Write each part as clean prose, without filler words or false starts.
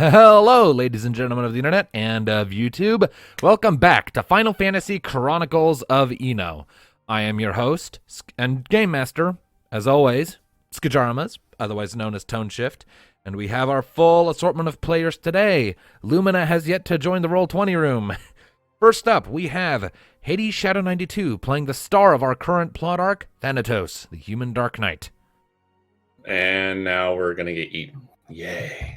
Hello, ladies and gentlemen of the internet and of YouTube. Welcome back to Final Fantasy Chronicles of Eno. I am your host and game master, as always, Skajaramas, otherwise known as Tone Shift, and we have our full assortment of players today. Lumina has yet to join the Roll20 room. First up, we have Hades Shadow 92 playing the star of our current plot arc, Thanatos, the human Dark Knight. And now we're gonna get eaten. Yay.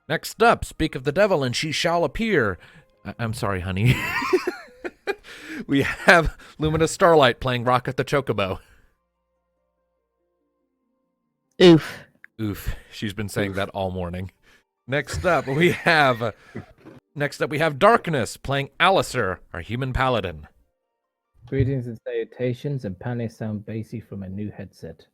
Next up, speak of the devil and she shall appear. I'm sorry, honey. We have Lumina Starlight playing Rocket the Chocobo. Oof. Oof. She's been saying that all morning. Next up, we have Darkness playing Alistair, our human paladin. Greetings and salutations, and panties sound bassy from a new headset.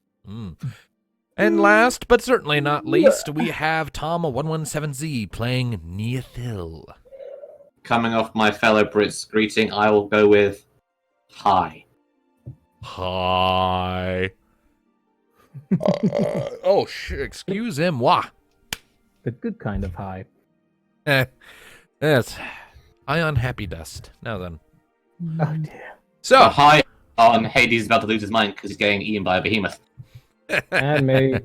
And last, but certainly not least, we have Tom117Z playing Neothil. Coming off my fellow Brits greeting, I will go with hi. Hi. Excuse him, moi. The good kind of high. Yes. Ion Happy Dust. Now then. Oh dear. So, Hi on Hades is about to lose his mind because he's getting eaten by a behemoth. And me. All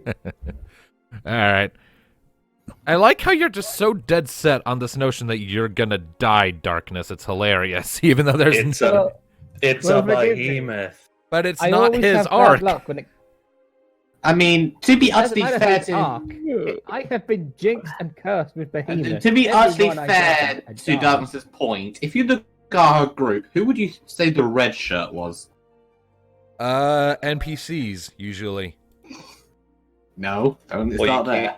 right. I like how you're just so dead set on this notion that you're gonna die, Darkness. It's hilarious, even though there's It's Well, a forgive me. behemoth. but it's I not always his have bad arc. luck when it I mean, to be doesn't utterly matter fair if it's arc. I have been jinxed and cursed with behemoth. to be utterly Everyone I fair get, I to die. Darkness's point, if you look at our group, who would you say the red shirt was? NPCs usually. No, it's Well, not you there. can't.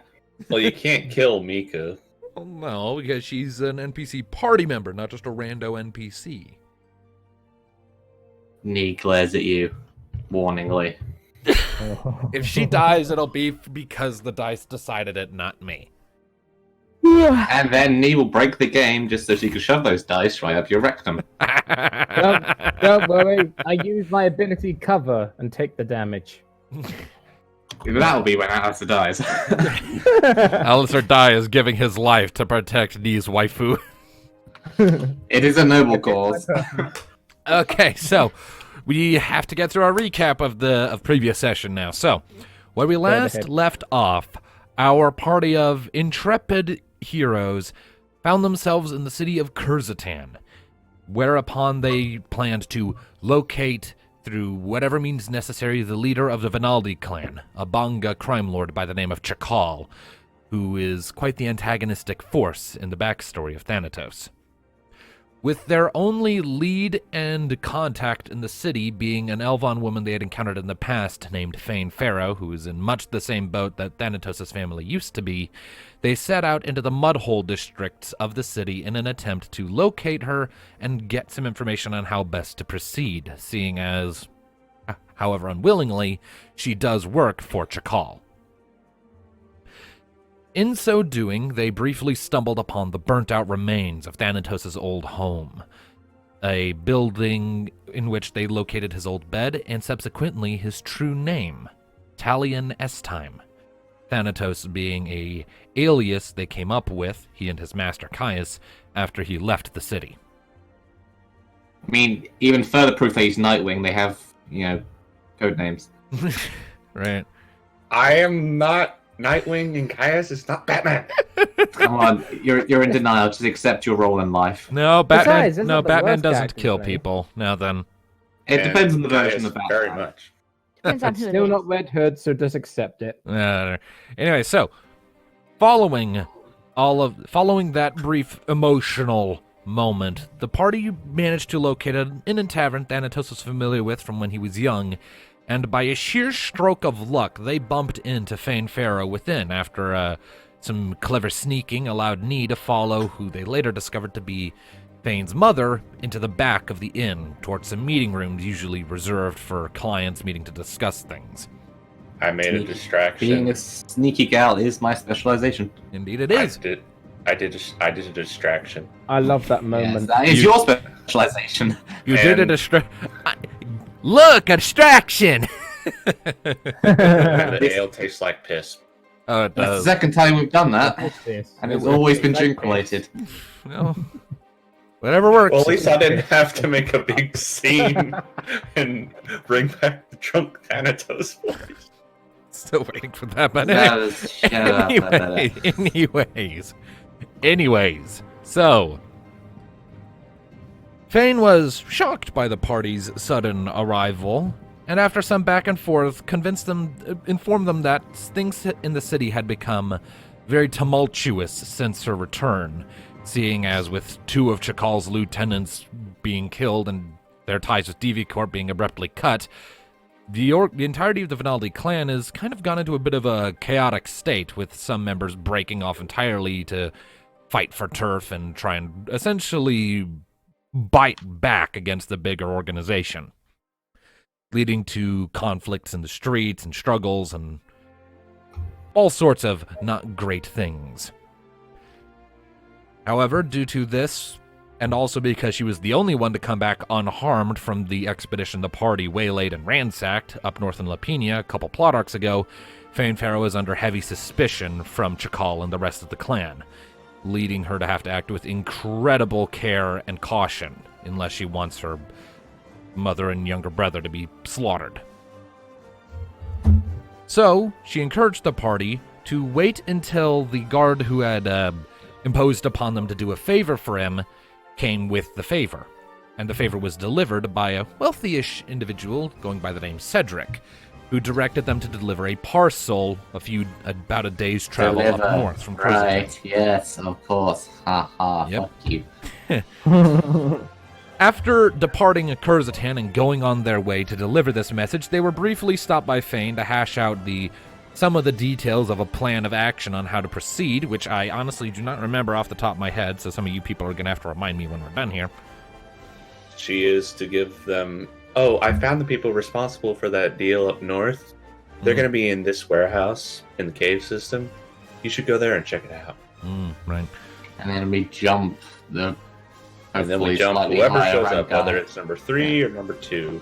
Well, you can't kill Mika. Well, no, because she's an NPC party member, not just a rando NPC. Nee glares at you, warningly. If she dies, it'll be because the dice decided it, not me. And then Nee will break the game just so she can shove those dice right up your rectum. Don't worry, I use my ability cover and take the damage. That'll be when Alistair dies. Alistair Dai is giving his life to protect Nee's waifu. It is a noble cause. Okay, so we have to get through our recap of previous session now. So, where we last ahead. left off, our party of intrepid heroes found themselves in the city of Kurzatan, whereupon they planned to locate, through whatever means necessary, the leader of the Vinaldi clan, a Banga crime lord by the name of Chakal, who is quite the antagonistic force in the backstory of Thanatos. With their only lead and contact in the city being an Elvon woman they had encountered in the past named Fane Pharaoh, who is in much the same boat that Thanatos' family used to be, they set out into the mudhole districts of the city in an attempt to locate her and get some information on how best to proceed, seeing as, however unwillingly, she does work for Chakal. In so doing, they briefly stumbled upon the burnt-out remains of Thanatos' old home, a building in which they located his old bed and subsequently his true name, Talion Estime, Thanatos being a alias they came up with, he and his master Caius, after he left the city. I mean, even further proof that he's Nightwing, they have, code names. Right. I am not Nightwing, and Caius is not Batman. Come on, you're in denial. Just accept your role in life. No, Batman. Besides, isn't No, that the Batman worst doesn't character kill today? people. Now then, It And depends on the Caius version of Batman. very much. Depends on who it Still is. not Red Hood, so just accept it. anyway, so following that brief emotional moment, the party managed to locate an inn and tavern Thanatos was familiar with from when he was young, and by a sheer stroke of luck, they bumped into Fane Pharaoh within after some clever sneaking allowed Nee to follow who they later discovered to be Fane's mother into the back of the inn towards some meeting rooms usually reserved for clients meeting to discuss things. I made a Being distraction. a sneaky gal is my specialization. Indeed it is. I did a distraction. I love that Yes, moment. that is your specialization. You did a And- Look, a distraction! The ale tastes like piss. Oh, it That's the does. second time we've done that, What's this? and it's What- always been like drink related. Well, whatever works. Well, at least I didn't have to make a big scene and bring back the drunk Thanatos voice. Still waiting for that, but That is- shut up, anyways, so Fane was shocked by the party's sudden arrival, and after some back and forth, informed them that things in the city had become very tumultuous since her return, seeing as with two of Chakal's lieutenants being killed and their ties with DV Corp being abruptly cut, the entirety of the Vinaldi clan has kind of gone into a bit of a chaotic state, with some members breaking off entirely to fight for turf and try and essentially bite back against the bigger organization, leading to conflicts in the streets and struggles and all sorts of not great things. However, due to this, and also because she was the only one to come back unharmed from the expedition the party waylaid and ransacked up north in Lapinia a couple plot arcs ago, Fane Pharaoh is under heavy suspicion from Chakal and the rest of the clan, leading her to have to act with incredible care and caution, unless she wants her mother and younger brother to be slaughtered. So, she encouraged the party to wait until the guard who had imposed upon them to do a favor for him came with the favor, and the favor was delivered by a wealthy-ish individual going by the name Cedric, who directed them to deliver a parcel about a day's travel up north from Crozet. Right, yes, of course. Ha ha, Yep. fuck you. After departing Kurzatan and going on their way to deliver this message, they were briefly stopped by Fane to hash out some of the details of a plan of action on how to proceed, which I honestly do not remember off the top of my head, so some of you people are going to have to remind me when we're done here. She is to give them... Oh, I found the people responsible for that deal up north. They're going to be in this warehouse in the cave system. You should go there and check it out. Right. And then we jump the... And then we hopefully jump slightly whoever higher shows rank up, guy. whether it's number 3 or number 2.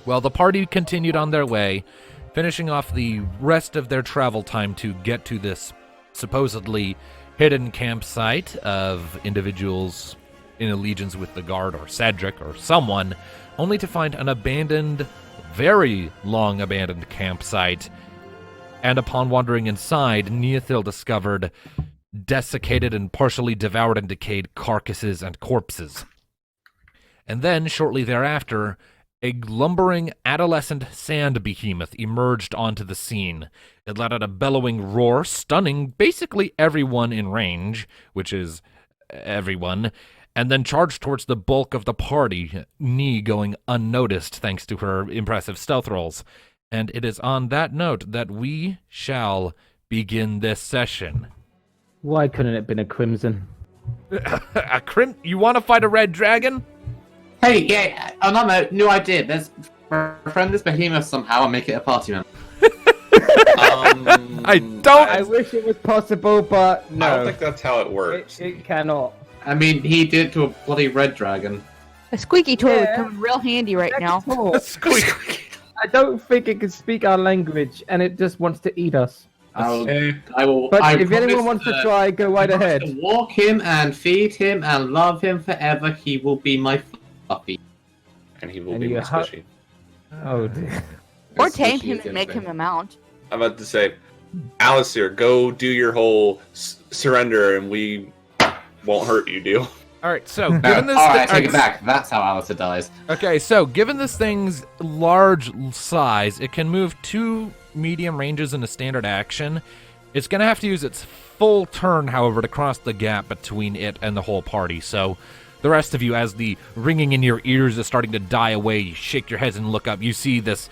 Well, the party continued on their way, finishing off the rest of their travel time to get to this supposedly hidden campsite of individuals in allegiance with the guard or Cedric or someone, only to find an abandoned, very long abandoned campsite. And upon wandering inside, Neothil discovered desiccated and partially devoured and decayed carcasses and corpses. And then, shortly thereafter, a lumbering adolescent sand behemoth emerged onto the scene. It let out a bellowing roar, stunning basically everyone in range, which is everyone, and then charged towards the bulk of the party, Nee going unnoticed thanks to her impressive stealth rolls. And it is on that note that we shall begin this session. Why couldn't it have been a crimson? You want to fight a red dragon? Hey, yeah, on that note, new idea. Let's befriend this behemoth somehow and make it a party member. I don't. I wish it was possible, but no. I don't think that's how it works. It cannot. I mean, he did it to a bloody red dragon. A squeaky toy would Yeah. come in real handy right now. Talk. Squeak. I don't think it can speak our language, and it just wants to eat us. I will. But I if anyone promise, wants to try, go right I promise ahead. to walk him and feed him and love him forever. He will be my fluffy. And he will And be you my ha- squishy. Oh dear. Or tame him and make him a mount. I'm about to say, Alistair, go do your whole surrender and we won't hurt you deal. All right, so No, given this, alright, take it back. That's how Alistair dies. Okay, so given this thing's large size, it can move 2 medium ranges in a standard action. It's going to have to use its full turn, however, to cross the gap between it and the whole party. So the rest of you, as the ringing in your ears is starting to die away, you shake your heads and look up. You see this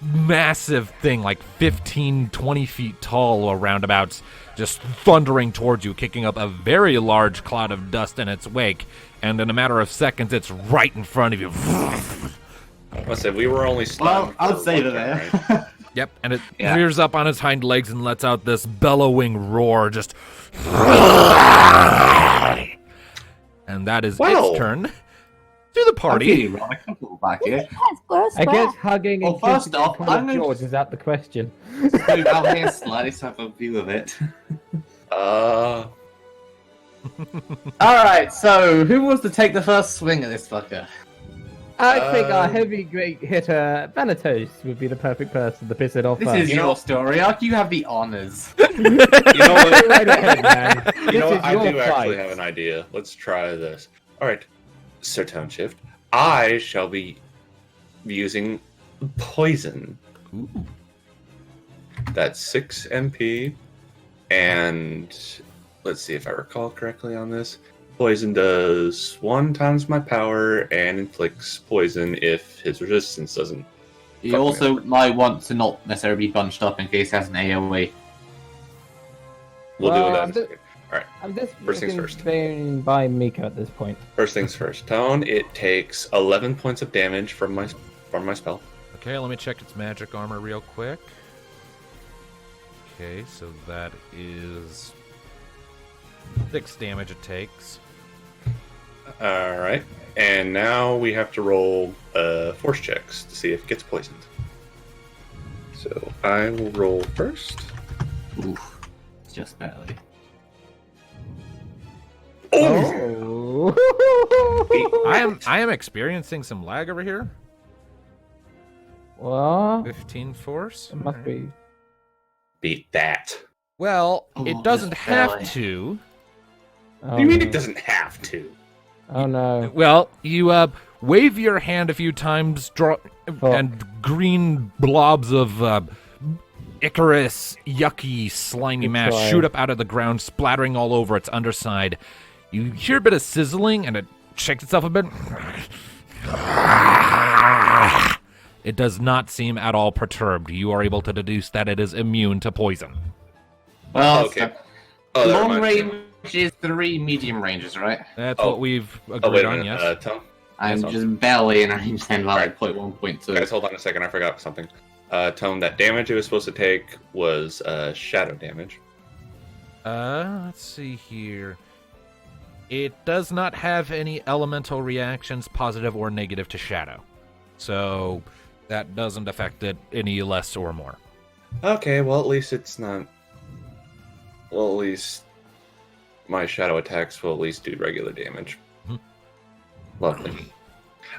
massive thing, like 15, 20 feet tall or roundabouts, just thundering towards you, kicking up a very large cloud of dust in its wake. And in a matter of seconds, it's right in front of you. I said we were only stunned. Well, I'll for say one that turn, there. right? Yep, and it Yeah. rears up on its hind legs and lets out this bellowing roar, just... And that is Wow. its turn. To the I'm party. feeling rather comfortable back here. Yes, gross I guess back. hugging Well, and first kissing off, Call I'm of gonna George is out the question. Just move out here slightly so I have a view of it. Alright, so who wants to take the first swing at this fucker? I think our heavy great hitter Thanatos would be the perfect person to piss it off. This first. is your story, Ark. You have the honors. You know what? Right ahead, man. You know This what? is I your do actually fight. have an idea. Let's try this. All right, Sir Townshift. I shall be using poison. Ooh. That's 6 MP, and let's see if I recall correctly on this. Poison does 1 times my power and inflicts poison if his resistance doesn't. You also might want to not necessarily be bunched up in case he has an AoE. We'll deal with Well, that in a second. All right. I'm just First things first. staying by Mika at this point. First things first. Tone. It takes 11 points of damage from my spell. Okay, let me check its magic armor real quick. Okay, so that is 6 damage it takes. All right. And now we have to roll force checks to see if it gets poisoned. So I will roll first. Oof. Just barely. Oh! Oh. I am experiencing some lag over here. Well, 15 force. it must be. Beat that. Well, Oh, it doesn't just have barely. to. Oh, What do you mean no. it doesn't have to? Oh no. Well, you wave your hand a few times, and green blobs of Icarus, yucky, slimy Good mass try. shoot up out of the ground, splattering all over its underside. You hear a bit of sizzling, and it shakes itself a bit. It does not seem at all perturbed. You are able to deduce that it is immune to poison. Well, Okay. so Oh, that long reminds me. range is 3 medium ranges, right? That's Oh. what we've Oh, agreed wait a on, minute. yes. Tone. I'm Yes, just barely in range then, like Alright. 0.1, 0.2. Guys, hold on a second. I forgot something. Tone, that damage it was supposed to take was shadow damage. Let's see here. It does not have any elemental reactions, positive or negative, to shadow. So that doesn't affect it any less or more. Okay, well, at least it's not. Well, at least my shadow attacks will at least do regular damage. Mhm. Lovely.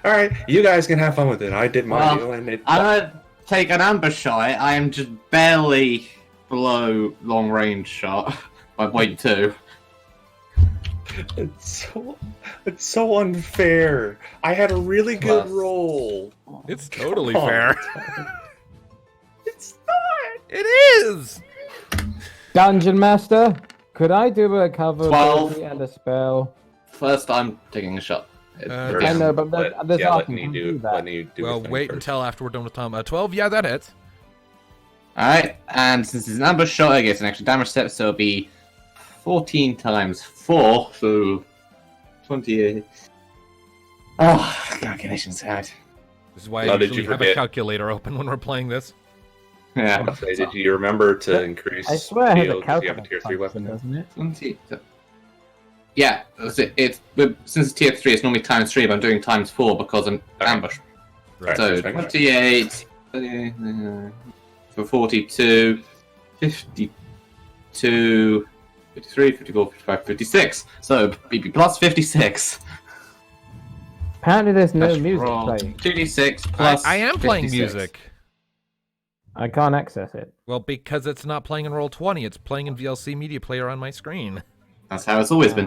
Alright, you guys can have fun with it. I did my Well, deal, and it. I'm gonna take an ambush shot. I am just barely below long range shot by 0.2. It's so unfair. I had a really good Plus. roll. It's totally Come on. fair. It's not. It is! Dungeon Master, could I do a cover 12. ability and a spell? First, I'm taking a shot. First, I know, but there's yeah, nothing letting you to do, that. letting you do Well, a thing wait first. until after we're done with Tom. 12, yeah, that hits. Alright, and since it's an ambush shot, I get an extra damage step, so it'll be 14 times 4, so 28. Oh, calculations hard. This is why Oh, I did usually you have a forget? calculator open when we're playing this. Yeah. I'm gonna say, did you remember to increase I swear it has heal a 'cause you have a tier calculator 3 function, weapon? doesn't it? 20. Yeah, that's it. Since it's tier 3, it's normally times 3, but I'm doing times 4 because I'm Okay. ambush. Right, So just making sure. 28, for 42, 52, 53, 54, 55, 56. So BB plus 56. Apparently there's no That's music roll. playing. 2d6 plus I am playing 56. music. I can't access it. Well, because it's not playing in Roll20, it's playing in VLC Media Player on my screen. That's how it's always been.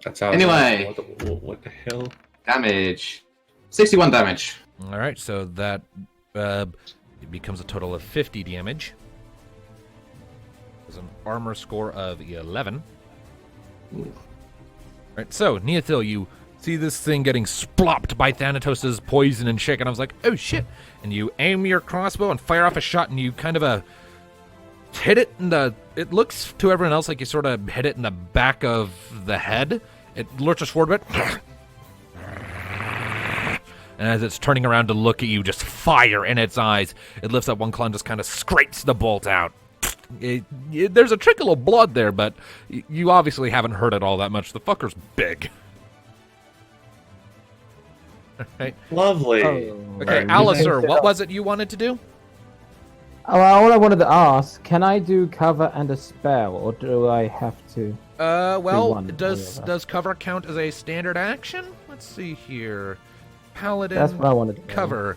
That's how. Anyway. What the hell? Damage. 61 damage. All right, so that it becomes a total of 50 damage. There's an armor score of 11. All right, so Neothil, you see this thing getting splopped by Thanatos' poison and shake, and I was like, oh shit! And you aim your crossbow and fire off a shot, and you kind of hit it in the. It looks to everyone else like you sort of hit it in the back of the head. It lurches forward a bit. And as it's turning around to look at you, just fire in its eyes. It lifts up one claw and just kind of scrapes the bolt out. There's a trickle of blood there, but you obviously haven't hurt it all that much. The fucker's big. Right. Lovely. Oh. Okay, Alright, Alistair, what was it you wanted to do? Oh, all I wanted to ask, can I do cover and a spell, or do I have to? Well, one or does the other. does cover count as a standard action? Let's see here. Paladin That's what I wanted to know. cover.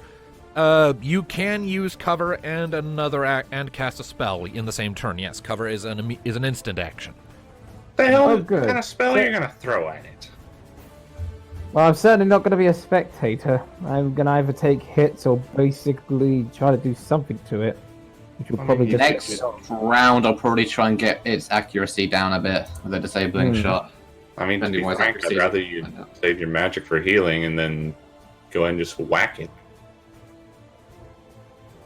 You can use cover and and cast a spell in the same turn. Yes, cover is an instant action. The hell Oh, what good. kind of spell you're gonna throw at it? Well, I'm certainly not going to be a spectator. I'm going to either take hits or basically try to do something to it, which will probably just... Next round, I'll probably try and get its accuracy down a bit with a disabling shot. I mean, to be Depending on frank, I'd accuracy. rather you save your magic for healing and then go ahead and just whack it.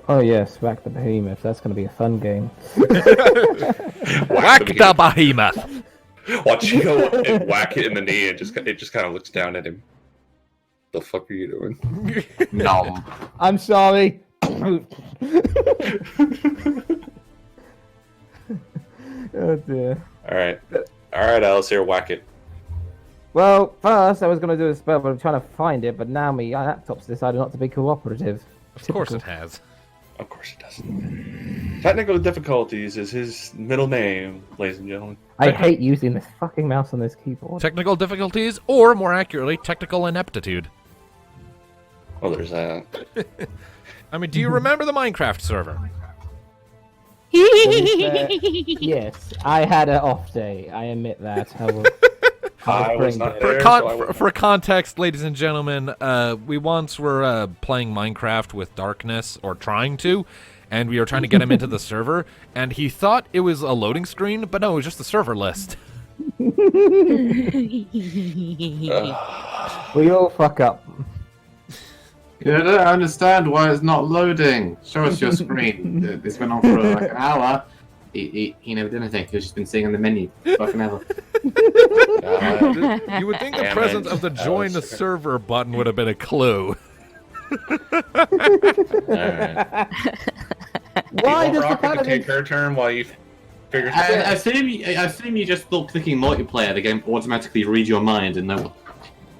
Oh yes, whack the behemoth. That's going to be a fun game. Whack the behemoth. Watch you go and whack it in the knee, and it just kind of looks down at him. The fuck are you doing? Nom. I'm sorry. Oh dear. All right, Alistair, whack it. Well, first I was going to do a spell, but I'm trying to find it. But now my laptop's decided not to be cooperative. Of course it has. Of course it doesn't. Technical difficulties is his middle name, ladies and gentlemen. I hate using this fucking mouse on this keyboard. Technical difficulties, or more accurately, technical ineptitude. Well, there's that. I mean, do you remember the Minecraft server? Yes, I had an off day. I admit that. I was not there. For context, ladies and gentlemen, we once were playing Minecraft with Darkness, or trying to, and we were trying to get him into the server, and he thought it was a loading screen, but no, it was just the server list. We all fuck up. Yeah, I don't understand why it's not loading. Show us your screen. This went on for like an hour. He never did anything. He's just been seeing on the menu. Fucking hell. You would think the Damn presence it. of the join the server button would have been a clue. Alright. Why does the Rocket can paladin? take her turn while you figure I assume you just thought clicking multiplayer, the game automatically read your mind and know.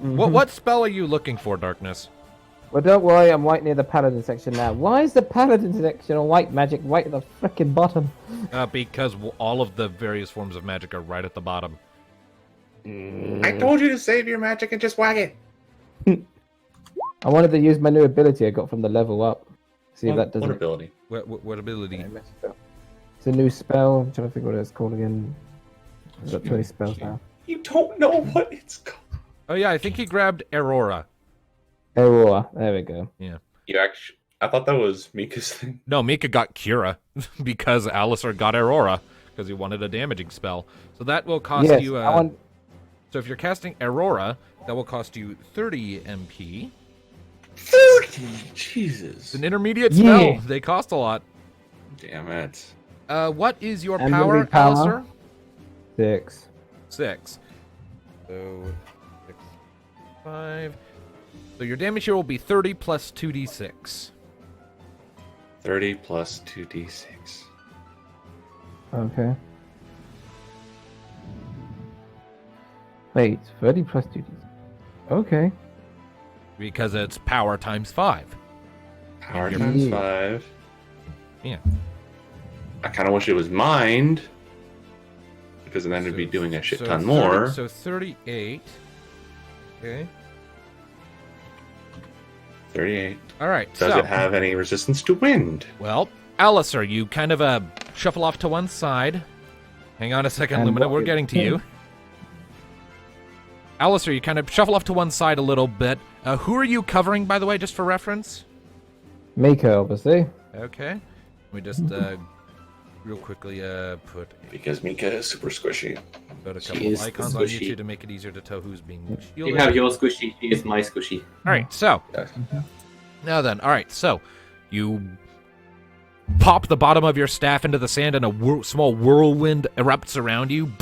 What spell are you looking for, Darkness? Well, don't worry, I'm right near the paladin section now. Why is the paladin section on white magic right at the frickin' bottom? Because all of the various forms of magic are right at the bottom. I told you to save your magic and just whack it. I wanted to use my new ability I got from the level up. See if that does What it. ability? What ability? I messed up. It's a new spell. I'm trying to figure what it's called again. I've got 20 spells now. You don't know what it's called. Oh yeah, I think he grabbed Aurora. Aurora. There we go. Yeah. You actually, I thought that was Mika's thing. No, Mika got Cura because Alistair got Aurora because he wanted a damaging spell. So that will cost Yes, you. I want... So if you're casting Aurora, that will cost you 30 MP. 30! Jesus. It's an intermediate Yeah. spell. They cost a lot. Damn it. What is your And power, movie power? Alistair? 6. 6. So 6, 5. So your damage here will be 30 plus 2d6. 30 plus 2d6. Okay. Wait, 30 plus 2d. Okay. Because it's power times 5. Power Yeah. times 5. Yeah. I kind of wish it was mind. Because then it'd be doing a shit ton more. So 38. Okay. 38. All right. Does so, it have any resistance to wind? Well, Alistair, you kind of shuffle off to one side. Hang on a second, And Lumina. what We're is- getting to you. Alistair, you kind of shuffle off to one side a little bit. Who are you covering, by the way, just for reference? Mika, obviously. Okay. Let me just real quickly put Because Mika is super squishy. a She couple is icons on squishy. YouTube to make it easier to tell who's being You shielded. have your squishy, she is my squishy. All right, so now then, all right, so you pop the bottom of your staff into the sand, and a small whirlwind erupts around you.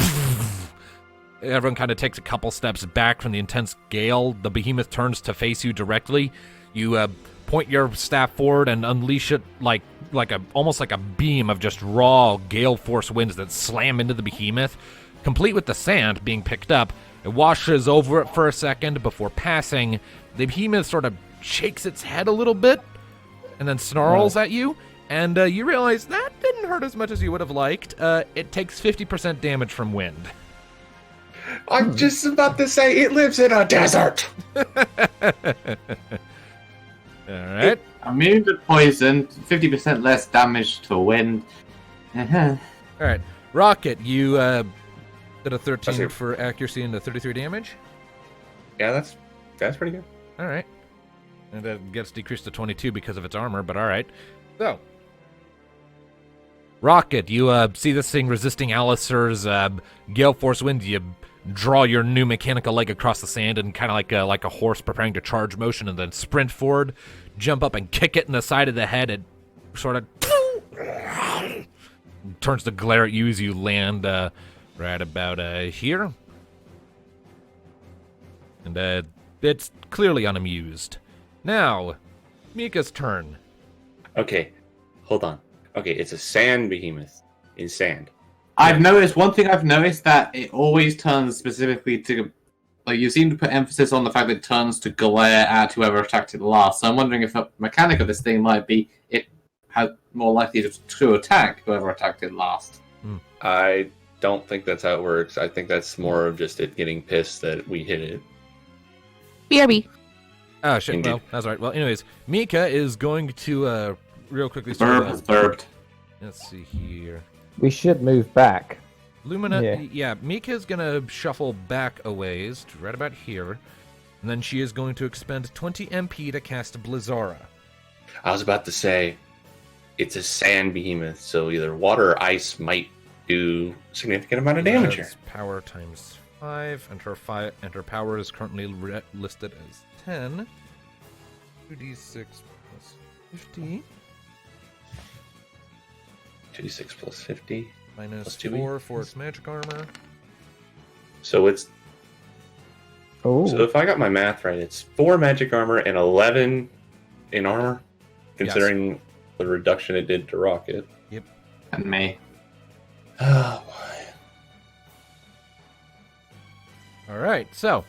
Everyone kind of takes a couple steps back from the intense gale. The behemoth turns to face you directly. You point your staff forward and unleash it almost like a beam of just raw gale force winds that slam into the behemoth. complete with the sand being picked up. It washes over it for a second before passing. The behemoth sort of shakes its head a little bit and then snarls at you. And you realize that didn't hurt as much as you would have liked. It takes 50% damage from wind. I'm just about to say it lives in a desert. All right. Immune to poison, 50% less damage to wind. Uh-huh. All right. Rocket, you did a 13 That's it. for accuracy and a 33 damage. Yeah, that's pretty good. All right. And that gets decreased to 22 because of its armor, but all right. So, Rocket, you see this thing resisting Alistair's Gale Force Wind. You draw your new mechanical leg across the sand and kind of like a horse preparing to charge motion, and then sprint forward, jump up and kick it in the side of the head. It sort of turns to glare at you as you land right about here. And it's clearly unamused. Now, Mika's turn. Okay, hold on. Okay, it's a sand behemoth in sand. I've noticed one thing. I've noticed that it always turns specifically to, like, you seem to put emphasis on the fact that it turns to glare at whoever attacked it last. So I'm wondering if a mechanic of this thing might be it has more likely to attack whoever attacked it last. I don't think that's how it works. I think that's more of just it getting pissed that we hit it. BRB. Oh, shit. Indeed. Well, that's all right. Well, anyways, Mika is going to real quickly Burbed. Let's see here. We should move back. Lumina, Yeah. yeah, Mika's gonna shuffle back a ways to right about here, and then she is going to expend 20 MP to cast Blizzara. I was about to say, it's a sand behemoth, so either water or ice might do a significant amount of damage here. That's power times 5, and her power is currently listed as 10. 2d6 plus 50 2d6 plus 50. minus Plus 2e. 4 for its magic armor. So it's Oh, so if I got my math right, it's 4 magic armor and 11 in armor, considering the reduction it did to Rocket. And me. Oh boy. All right, so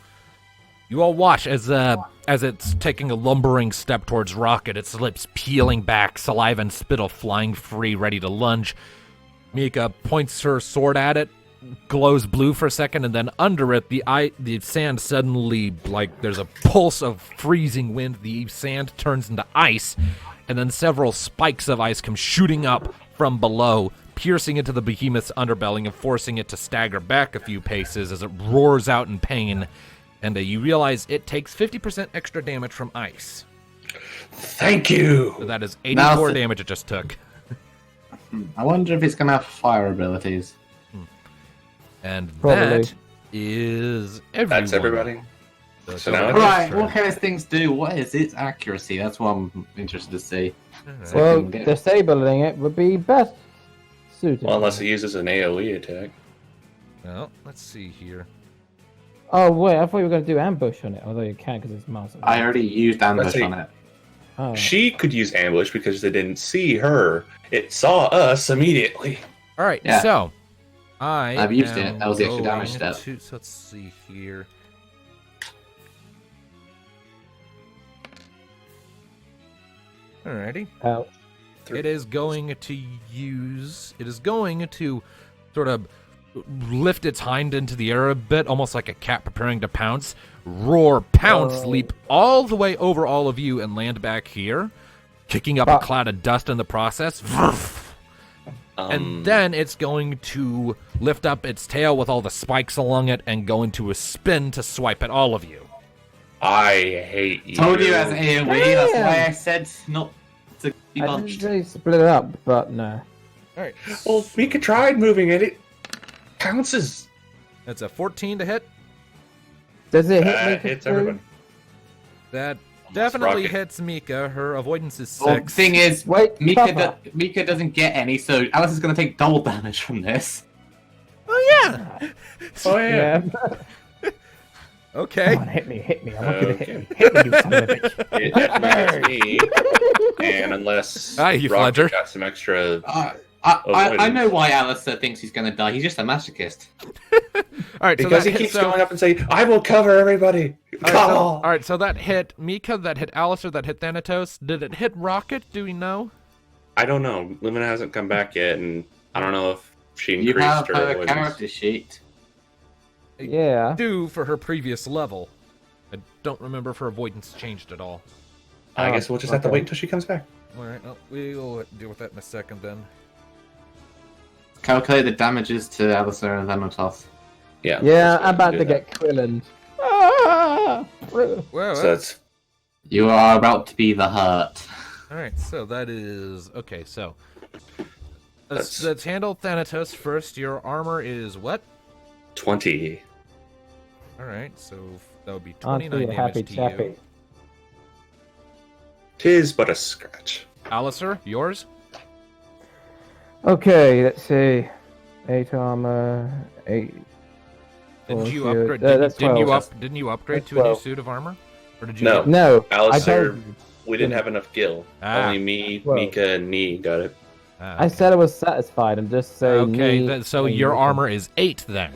you all watch as it's taking a lumbering step towards Rocket, its lips peeling back, saliva and spittle flying free, ready to lunge. Mika points her sword at it, glows blue for a second, and then under it, the sand suddenly, like, there's a pulse of freezing wind. The sand turns into ice, and then several spikes of ice come shooting up from below, piercing into the behemoth's underbelly and forcing it to stagger back a few paces as it roars out in pain. And you realize it takes 50% extra damage from ice. Thank you. So that is 84 Now- damage it just took. I wonder if it's going to have fire abilities. And Probably. that is everyone. That's everybody. So now it's Right, turn. what can these things do? What is its accuracy? That's what I'm interested to see. Alright. So- well, can get- disabling it would be best suited. Well, unless it uses an AoE attack. Well, let's see here. Oh wait, I thought you were going to do ambush on it. Although you can't because it's massive. I already used ambush see. on it. Oh. She could use ambush because they didn't see her. It saw us immediately. All right, Yeah. so I've used it. That was the extra damage step. So let's see here. Alrighty. Ouch. It is going to sort of lift its hind into the air a bit, almost like a cat preparing to pounce. Roar, pounce, Oh. leap all the way over all of you and land back here, kicking up a But- cloud of dust in the process. And then it's going to lift up its tail with all the spikes along it and go into a spin to swipe at all of you. I hate you. Told you as AoE, that's why Damn. I said not to be I bunched. didn't really split it up, but no. All right. Well, Mika tried moving it. It pounces. That's a 14 to hit. Does it hit me? That for hits free? everybody. That Almost definitely Rocket. hits Mika. Her avoidance is Well, 6. thing is, Wait, Papa. Mika doesn't get any, so Alice is going to take double damage from this. Oh, yeah. Oh yeah. Okay. Come on, hit me. I want you to hit Okay. me. Hit me, you son of a bitch. It hits me. And unless Hi, Heath Rocket Ledger. got some extra I know why Alistair thinks he's going to die. He's just a masochist. All right, so Because that he keeps hit, going up and saying, "I will cover everybody." all right, so that hit Mika, that hit Alistair, that hit Thanatos. Did it hit Rocket? Do we know? I don't know. Lumina hasn't come back yet, and I don't know if she You increased have her her avoidance. character sheet. Yeah. Do for her previous level. I don't remember if her avoidance changed at all. I guess we'll just have to okay. wait until she comes back. All right, well, we'll deal with that in a second then. Calculate the damages to Alistair and Thanatos. Yeah. Yeah, let's go I'm about do to that. get Quillened. Ah! Well, So that's You are about to be the hurt. all right, so that is okay. So That's- let's handle Thanatos first. Your armor is what? 20. All right, so that would be Aren't 29 we a damage happy to chappy? you. Tis but a scratch. Alistair, yours? Okay, let's see. 8 armor, 8. Didn't you shield. upgrade? That's Didn't you 12. Didn't you upgrade That's to a new 12. suit of armor? Or did you? No. No, I Alistair, told you. we didn't have enough gil. Ah. Only me, Well. Mika, and Nee got it. Ah, I said I was satisfied. I'm just saying. okay, me so and your you. armor is 8 then.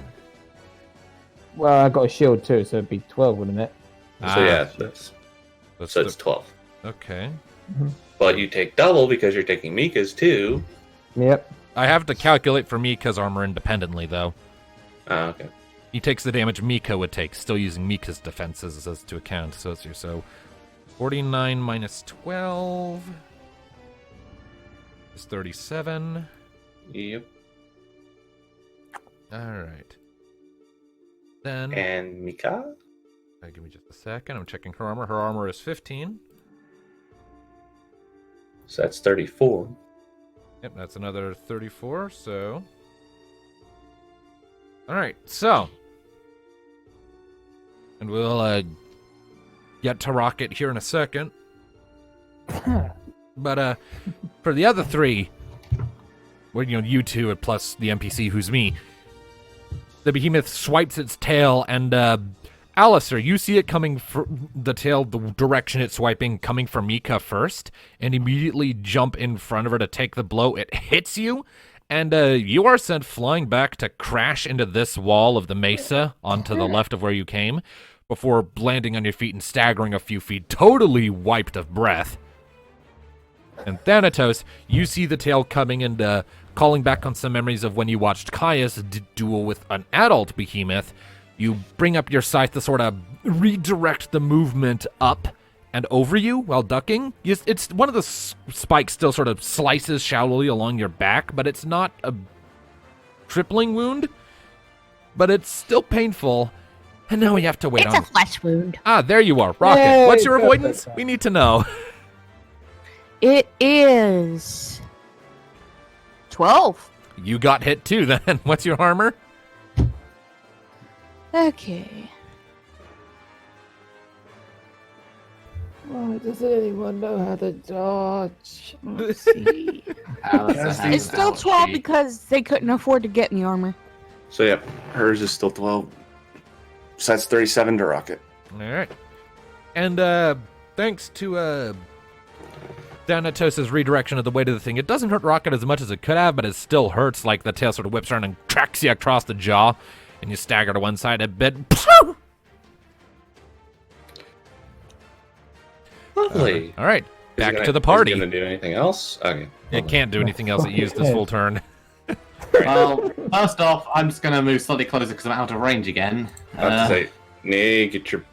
Well, I got a shield too, so it'd be 12, wouldn't it? So yeah, that's, That's so it's 12. okay. But you take double because you're taking Mika's too. Yep. I have to calculate for Mika's armor independently, though. Okay. He takes the damage Mika would take, still using Mika's defenses as to account. So it's so 49 minus 12 is 37. Yep. All right. Then And Mika? give me just a second. I'm checking her armor. Her armor is 15. So that's 34. Yep, that's another 34. So, all right. So, and we'll get to Rocket here in a second. But for the other three, well, you two plus the NPC who's me, the behemoth swipes its tail, and Alistair, you see it coming the tail, the direction it's swiping, coming for Mika first, and immediately jump in front of her to take the blow. It hits you, and you are sent flying back to crash into this wall of the mesa onto the left of where you came, before landing on your feet and staggering a few feet, totally wiped of breath. And Thanatos, you see the tail coming and calling back on some memories of when you watched Caius duel with an adult behemoth. You bring up your scythe to sort of redirect the movement up and over you while ducking. It's one of the spikes still sort of slices shallowly along your back, but it's not a crippling wound. But it's still painful. And now we have to wait It's on... a flesh wound. Ah, there you are. Rocket, Yay, what's your perfect. avoidance? We need to know. It is 12. You got hit too then. What's your armor? Okay. Oh, does anyone know how to dodge? Let's see. Alistair It's has still that 12 sheet. because they couldn't afford to get me armor. So yeah, hers is still 12. So that's 37 to Rocket. All right. And thanks to Thanatos' redirection of the weight of the thing, it doesn't hurt Rocket as much as it could have, but it still hurts. Like the tail sort of whips around and tracks you across the jaw, and you stagger to one side a bit. Lovely. All right, Is it back gonna- to the Is party. it gonna do anything else? Okay. It can't do anything else. It used this full turn. Well, first off, I'm just going to move slightly closer because I'm out of range again. I have to say, Nee, get your.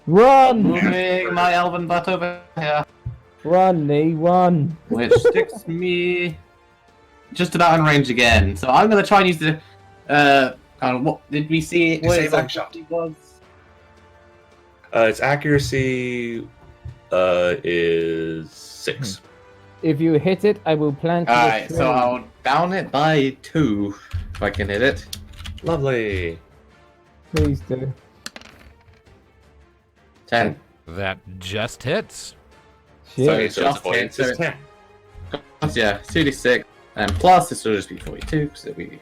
Run! Moving my elven butt over here, Run, knee, run! which sticks me just about in range again. So I'm going to try and use the. What did we see? What Save exactly shot. it was? Its accuracy is 6. If you hit it, I will plant you a Alright, so tree. I'll down it by 2 if I can hit it. Lovely. Please do. 10. That just hits. Shit. Okay, so its Just avoidance hit, is so- 10. Yeah, 2d6. And plus, this will just be 42 because it'll be.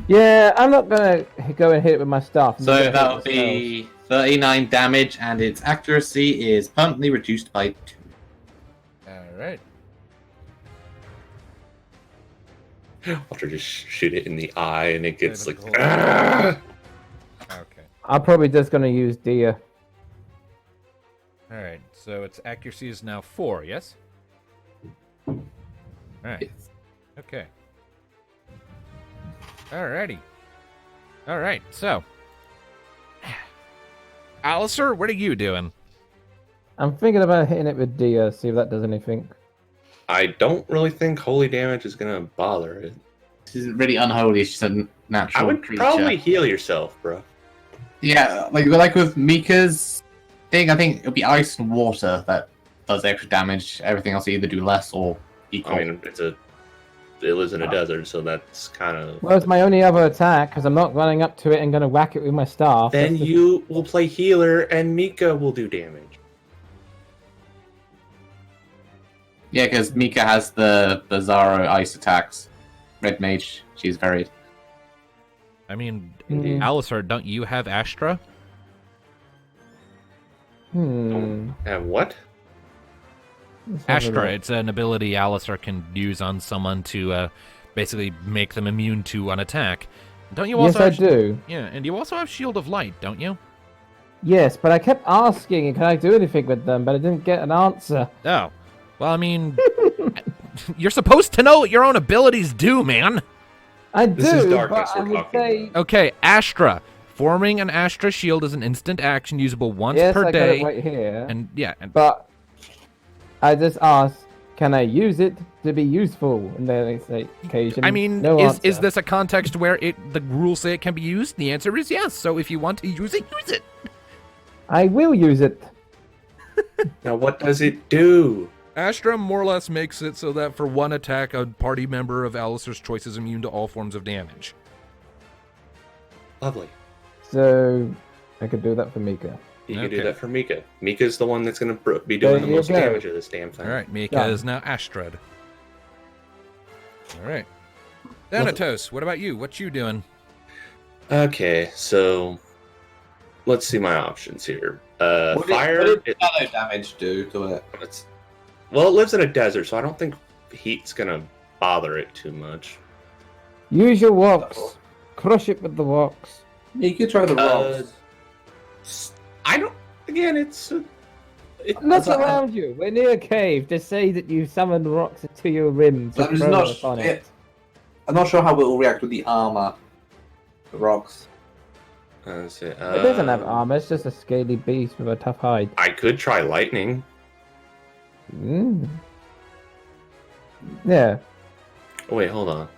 Yeah, I'm not gonna go and hit it with my staff. I'm So gonna hit that'll it be 39 damage, and its accuracy is permanently reduced by 2. All right. After just shoot it in the eye, and it gets like. Hold "Ah!" Okay. I'm probably just gonna use Dia. All right. So its accuracy is now 4. Yes. All right. Yes. Okay. Alrighty. All right. So, Alistair, what are you doing? I'm thinking about hitting it with Dia, see if that does anything. I don't really think holy damage is gonna bother it. She's really unholy. She's a natural I would creature. probably heal yourself, bro. Yeah, like with Mika's thing, I think it'll be ice and water that does extra damage. Everything else will either do less or equal. I mean, it lives in a desert, so that's kind of. Well, it's my only other attack, because I'm not running up to it and gonna whack it with my staff. Then That's just- you will play healer, and Mika will do damage. Yeah, because Mika has the Bizarro ice attacks. Red Mage, she's very. I mean, Mm. Alistair, don't you have Astra? Hmm. And what? Let's have a Astra, look. it's an ability Alistair can use on someone to basically make them immune to an attack. Don't you Yes, also? I do. Yeah, and you also have Shield of Light, don't you? Yes, but I kept asking, can I do anything with them? But I didn't get an answer. Oh, well, I mean, you're supposed to know what your own abilities do, man. I This do, is darkness but I we're would talking say about. Okay, Astra. Forming an Astra shield is an instant action usable once yes, per I got day. it right here. And yeah, and But I just asked, can I use it to be useful? And then they say, occasion. I mean, no is answer. this a context where the rules say it can be used? The answer is yes. So if you want to use it, use it. I will use it. Now, what does it do? Astra more or less makes it so that for one attack, a party member of Alistair's choice is immune to all forms of damage. Lovely. So I could do that for Mika. You can Okay. do that for Mika. Mika's the one that's going to be doing There the you most go. damage of this damn thing. All right, Mika Done. is now Astrad. All right. Thanatos, what about you? What you doing? Okay, so let's see my options here. What Fire. did shadow damage do to it? Well, it lives in a desert, so I don't think heat's going to bother it too much. Use your walks. Crush it with the walks. You could try the rocks. I don't. Again, it's. Look That's not- around you. We're near a cave. Just say that you summoned rocks into your rim to That is throw not- us on it- it. I'm not sure how it will react with the armor. The rocks. Let's see, It doesn't have armor. It's just a scaly beast with a tough hide. I could try lightning. Mm. Yeah. Oh, wait, hold on.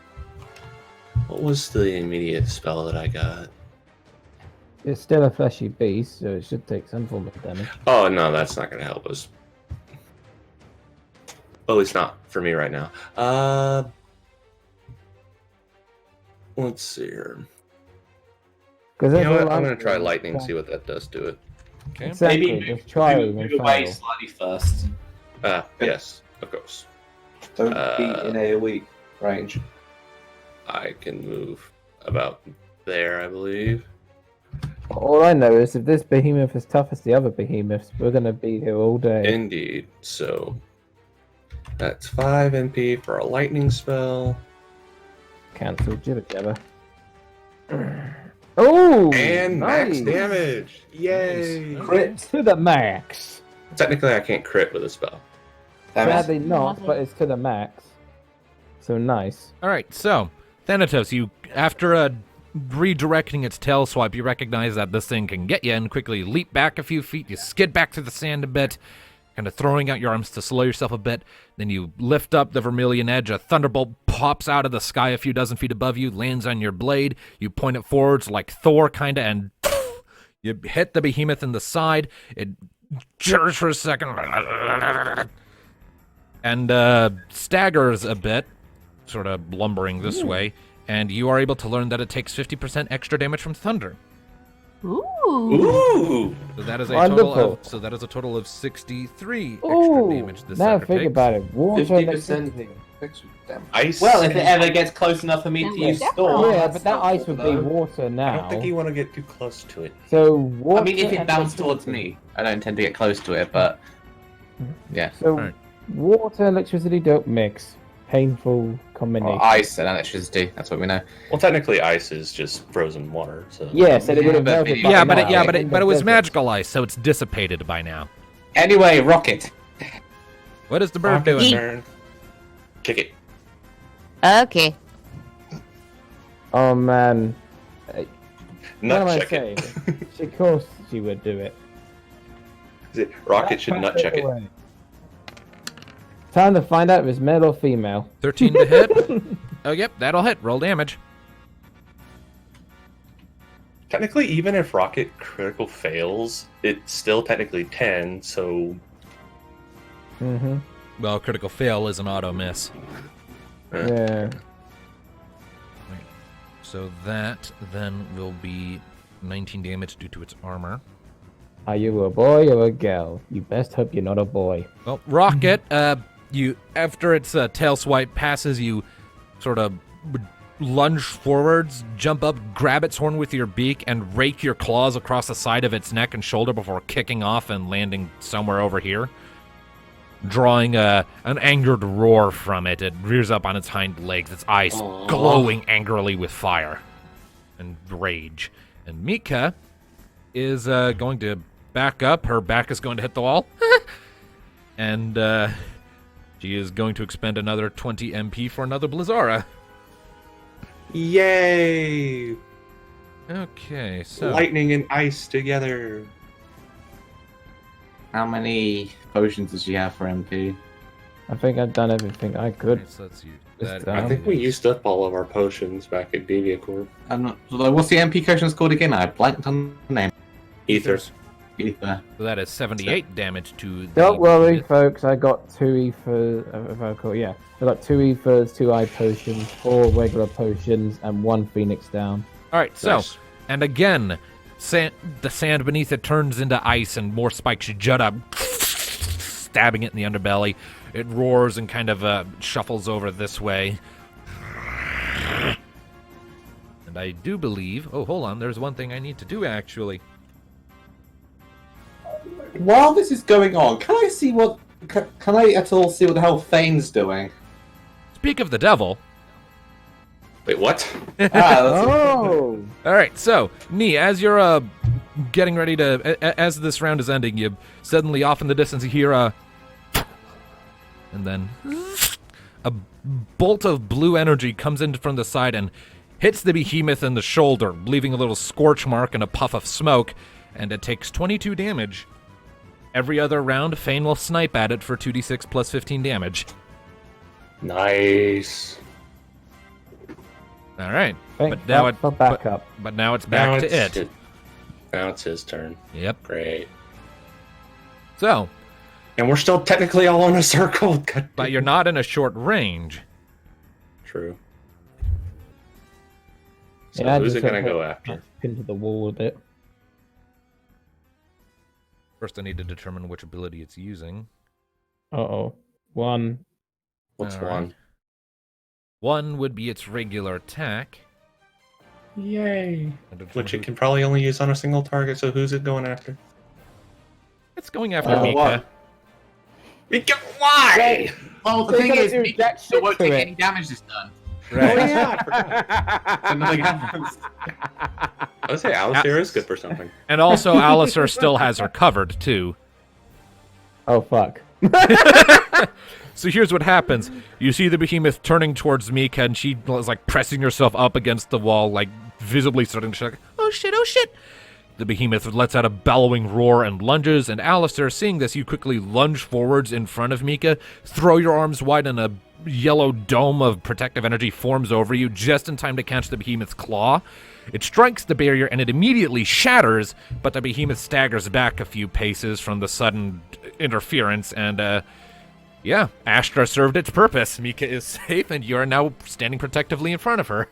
What was the immediate spell that I got? It's still a fleshy beast, so it should take some form of damage. Oh, no, that's not going to help us. At least not for me right now. Let's see here. Because You know what? I'm going to try lightning, see what that does to it. Okay. Exactly. Maybe just try move and away fail. slightly first. Yes, of course. Don't be in AoE range. I can move about there, I believe. All I know is if this behemoth is tough as the other behemoths, we're gonna be here all day. Indeed. So that's 5 NP for a lightning spell. Cancel jibber jabber. Oh, And max nice. damage! Yay! Crit. To the max. Technically, I can't crit with a spell. Sadly not, but it's to the max. So nice. All right, so Thanatos, you after redirecting its tail swipe, you recognize that this thing can get you and quickly leap back a few feet. You skid back through the sand a bit, kind of throwing out your arms to slow yourself a bit. Then you lift up the vermilion edge. A thunderbolt pops out of the sky a few dozen feet above you, lands on your blade. You point it forwards like Thor, kind of, and you hit the behemoth in the side. It jitters for a second and staggers a bit, sort of lumbering this way, and you are able to learn that it takes 50% extra damage from thunder. Ooh. Ooh! So that is a Wonderful. total of 63 extra Ooh, damage this now sucker think takes. about it. Water 50% electricity. extra damage. Ice. Well, if it ever gets close enough for me to Yeah, use definitely. storm. Yeah, but that ice would be water I now. don't think you want to get too close to it. So water. I mean, if it and bounced towards me, I don't intend to get close to it, but yeah. So Alright. water electricity don't mix. Painful combination. Or ice and electricity. That's what we know. Well, technically, ice is just frozen water. So Yes, and it would have Yeah, but melted. it- Yeah, by but now it, in but the it was desert. magical ice, so it's dissipated by now. Anyway, rocket. What is the bird Rocket's doing? turn. Kick it. Okay. Oh man, what Nut am I check saying? it. Of course she would do it. Rocket should nut check it. Away. Time to find out if it's male or female. 13 to hit. Oh, yep, that'll hit. Roll damage. Technically, even if Rocket critical fails, it's still technically 10, so... Mm-hmm. Well, critical fail is an auto miss. Yeah. So that then will be 19 damage due to its armor. Are you a boy or a girl? You best hope you're not a boy. Well, Rocket, you after its tail swipe passes, you sort of lunge forwards, jump up, grab its horn with your beak, and rake your claws across the side of its neck and shoulder before kicking off and landing somewhere over here. Drawing an angered roar from it, it rears up on its hind legs, its eyes Aww. glowing angrily with fire and rage. And Mika is going to back up. Her back is going to hit the wall. And she is going to expend another 20 MP for another Blizzara. Yay! Okay, so... Lightning and ice together. How many potions does she have for MP? I think I've done everything I could. Okay, so let's use Just, that. I think we is- used up all of our potions back at Deviacorp. I'm not. What's the MP potions called again? I blanked on the name. Ethers. Ether. So that is 78 damage to the... Don't worry, folks. I got 2 ethers. If I recall, yeah, I got 2 ethers, 2 eye potions, 4 regular potions, and 1 phoenix down. All right, so... Nice. And again, the sand beneath it turns into ice and more spikes jut up, stabbing it in the underbelly. It roars and kind of shuffles over this way. And I do believe... Oh, hold on. There's one thing I need to do, actually. While this is going on, can I see what? Can I at all see what the hell Fane's doing? Speak of the devil. Wait, what? That's Oh! All right, so, Nee, as you're getting ready to... As this round is ending, you suddenly off in the distance you hear a... And then... A bolt of blue energy comes in from the side and hits the behemoth in the shoulder, leaving a little scorch mark and a puff of smoke, and it takes 22 damage. Every other round, Fane will snipe at it for 2d6 plus 15 damage. Nice. All right, Thank but now God for backup. but now it's back Now to it's it. Now it's his turn. Yep. Great. So, And we're still technically all in a circle. God but damn. you're not in a short range. True. So Yeah, who's just it gonna hit- go after? Pinned to the wall with it. First, I need to determine which ability it's using. Uh-oh. 1. What's All right. one? One would be its regular attack. Yay. And determine Which who- it can probably only use on a single target, so who's it going after? It's going after Mika. what? Mika, why? Well, the They're thing gonna is, do Mika jack still shit won't to take it. any damage this turn. Oh Right. yeah, I forgot. So nothing happens. I would say Alistair is good for something. And also, Alistair still has her covered, too. Oh, fuck. So here's what happens. You see the behemoth turning towards Mika, and she is like pressing herself up against the wall, like visibly starting to shake. Oh shit, oh shit. The behemoth lets out a bellowing roar and lunges, and Alistair, seeing this, you quickly lunge forwards in front of Mika, throw your arms wide, and a yellow dome of protective energy forms over you just in time to catch the behemoth's claw. It strikes the barrier, and it immediately shatters, but the behemoth staggers back a few paces from the sudden interference, and, yeah, Astra served its purpose. Mika is safe, and you are now standing protectively in front of her.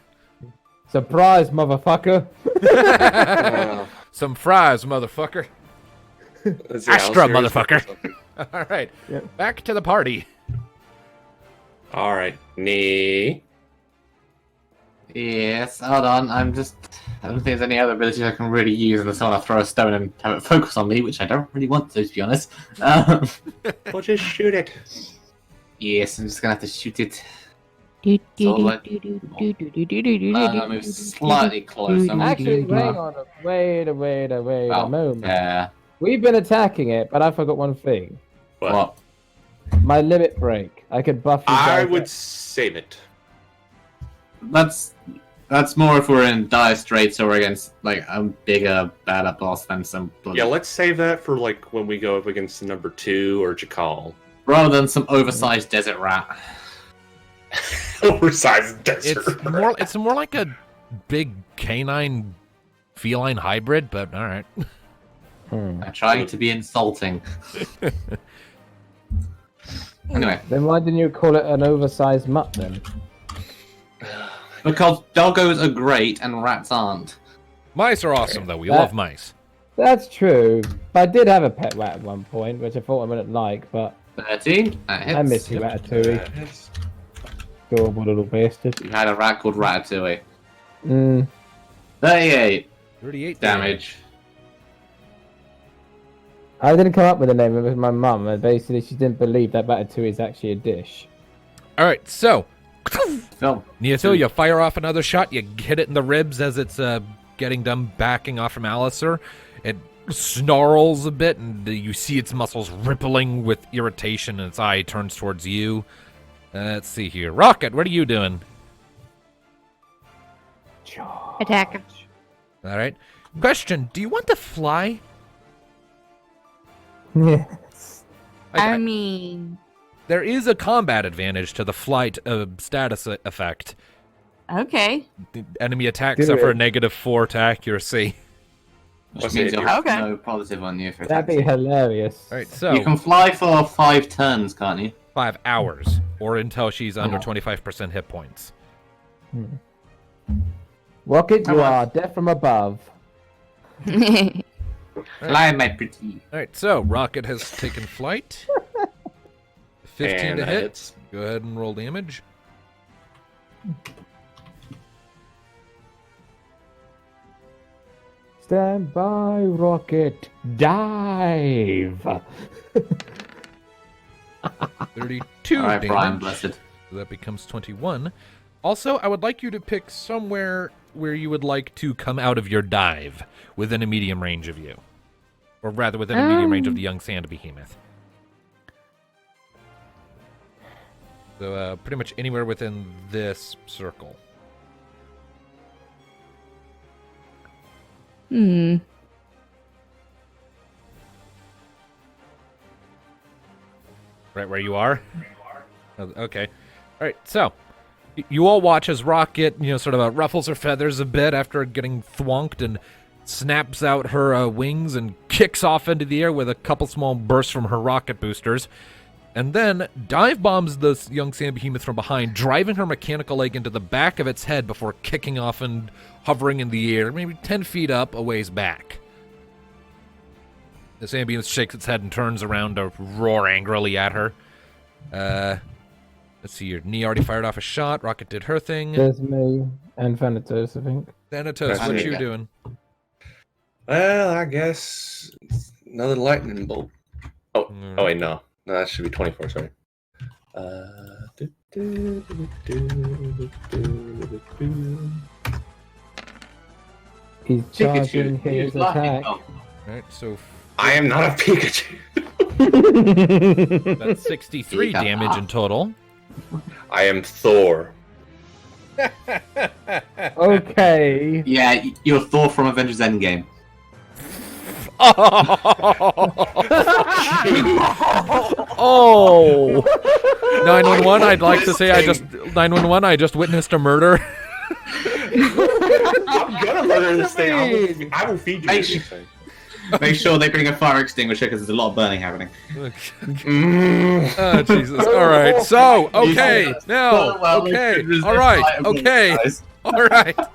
Surprise, motherfucker. Some fries, motherfucker. Let's see, Astra, Alistair is good for motherfucker. something. All right, Yep. back to the party. All right, knee. Yes, hold on. I don't think there's any other abilities I can really use unless I want to throw a stone and have it focus on me, which I don't really want to be honest. Well, just shoot it. Yes, I'm just gonna have to shoot it. So, like, I'm gonna move slightly closer. Actually, hang on. Wait a Oh, moment. yeah. We've been attacking it, but I forgot one thing. What? My limit break. I could buff you I guys would up. save it. That's more if we're in dire straits or against like a bigger, badder boss than some bloody... Yeah, let's save that for like when we go up against the number 2 or Jakal. rather than some oversized desert rat. Oversized desert. It's more like a big canine feline hybrid, but all right. I'm trying to be insulting. Anyway, Then why didn't you call it an oversized mutt then? because doggos are great and rats aren't. Mice are awesome, though. We love mice. That's true. But I did have a pet rat at one point, which I thought I wouldn't like, but 13. That hits. I miss you, Ratatouille. Adorable little bastard. You had a rat called Ratatouille. 38 38 damage. I didn't come up with a name, it was my mum, and basically she didn't believe that Ratatouille is actually a dish. All right, so Phil. Neotil, you fire off another shot. You hit it in the ribs as it's getting done backing off from Alistair. It snarls a bit, and you see its muscles rippling with irritation, and its eye turns towards you. Let's see here. Rocket, what are you doing? Attack him. All right. Question, do you want to fly? Yes. I mean, There is a combat advantage to the flight status effect. okay. The enemy attacks Do suffer a it. -4 to accuracy. Which means you'll have Okay. no positive on you for That'd be attacks. hilarious. All right, so You can fly for 5 turns, can't you? 5 hours, or until she's under 25% hit points. Rocket, you Come on. are death from above. Fly, my pretty. All right, so Rocket has taken flight. 15 And to that hit. hits. Go ahead and roll damage. Stand by, Rocket. Dive. 32 Alright, Brian, damage. blessed. So that becomes 21. Also, I would like you to pick somewhere where you would like to come out of your dive within a medium range of you. Or rather, within a medium range of the young sand behemoth. So, pretty much anywhere within this circle. Hmm. Right where you are? Okay. All right, so you all watch as Rocket, sort of ruffles her feathers a bit after getting thwonked and snaps out her wings and kicks off into the air with a couple small bursts from her rocket boosters. And then dive bombs the young sand behemoth from behind, driving her mechanical leg into the back of its head before kicking off and hovering in the air, maybe 10 feet up, a ways back. The sand behemoth shakes its head and turns around to roar angrily at her. Let's see here. Knee already fired off a shot. Rocket did her thing. There's me and Thanatos, I think. Thanatos, what me. you doing? Well, I guess it's another lightning bolt. Oh, wait, no. No, that should be 24, sorry. He's charging Pikachu, his use lightning attack. bolt. All right, so I am not a Pikachu. that's 63 damage in total. I am Thor. Okay. Yeah, you're Thor from Avengers Endgame. Oh! 911, I'd like to say 911, I just witnessed a murder. I'm gonna murder this thing. I will feed you Hey, this thing. Make sure they bring a fire extinguisher because there's a lot of burning happening. Oh, Jesus. All right. So, okay. Now, Well, okay. resist All right. light of Okay. guys. All right. Can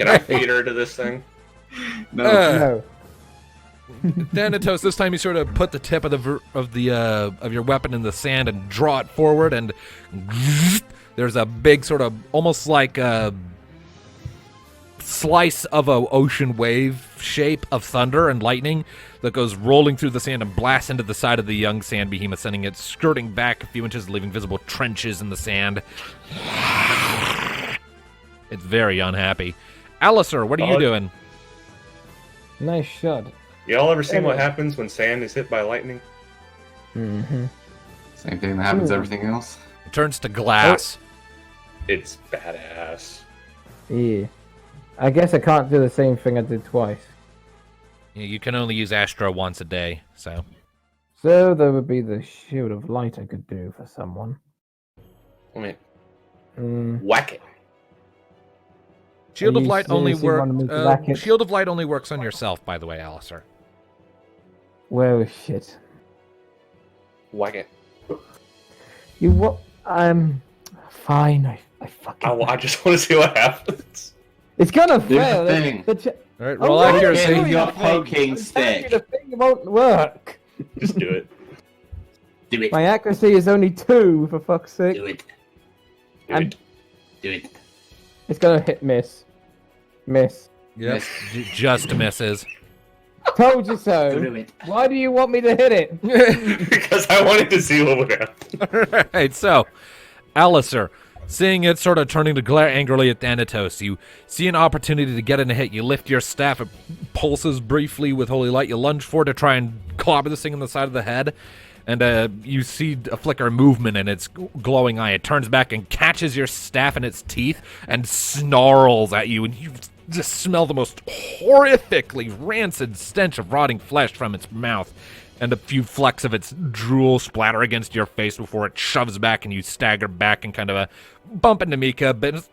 I Okay. feed her to this thing? No. No. Thanatos, this time you sort of put the tip of your weapon in the sand and draw it forward, and there's a big sort of almost like a slice of a ocean wave shape of thunder and lightning that goes rolling through the sand and blasts into the side of the young sand behemoth, sending it skirting back a few inches, leaving visible trenches in the sand. It's very unhappy. Alistair, what are you doing? Nice shot. Y'all ever seen what happens when sand is hit by lightning? Mm-hmm. Same thing that happens to everything else. It turns to glass. It's badass. Yeah. I guess I can't do the same thing I did twice. You can only use Astro once a day, so. So there would be the shield of light I could do for someone. Let me Mm. whack it. Shield Are of you Light only seriously wanting me to whack it? Shield of Light only works on yourself, by the way, Alistair. Well, shit. Whack it. You what? Fine. I fucking. I just want to see what happens. It's gonna Do the fail. thing. All right, Oh, roll why accuracy. are you Your doing the poking thing? I'm telling you stick. the thing won't work. Just do it. Do it. My accuracy is only 2, for fuck's sake. Do it. Do I'm- it. Do it. It's gonna hit miss. Miss. Yep, just misses. Told you so. Do it. Why do you want me to hit it? Because I wanted to see what would happen. All right, so, Alistair, seeing it sort of turning to glare angrily at Thanatos, you see an opportunity to get in a hit. You lift your staff, it pulses briefly with holy light. You lunge forward to try and clobber this thing in the side of the head, and you see a flicker of movement in its glowing eye. It turns back and catches your staff in its teeth and snarls at you, and you just smell the most horrifically rancid stench of rotting flesh from its mouth, and a few flecks of its drool splatter against your face before it shoves back and you stagger back and kind of bump into Mika, but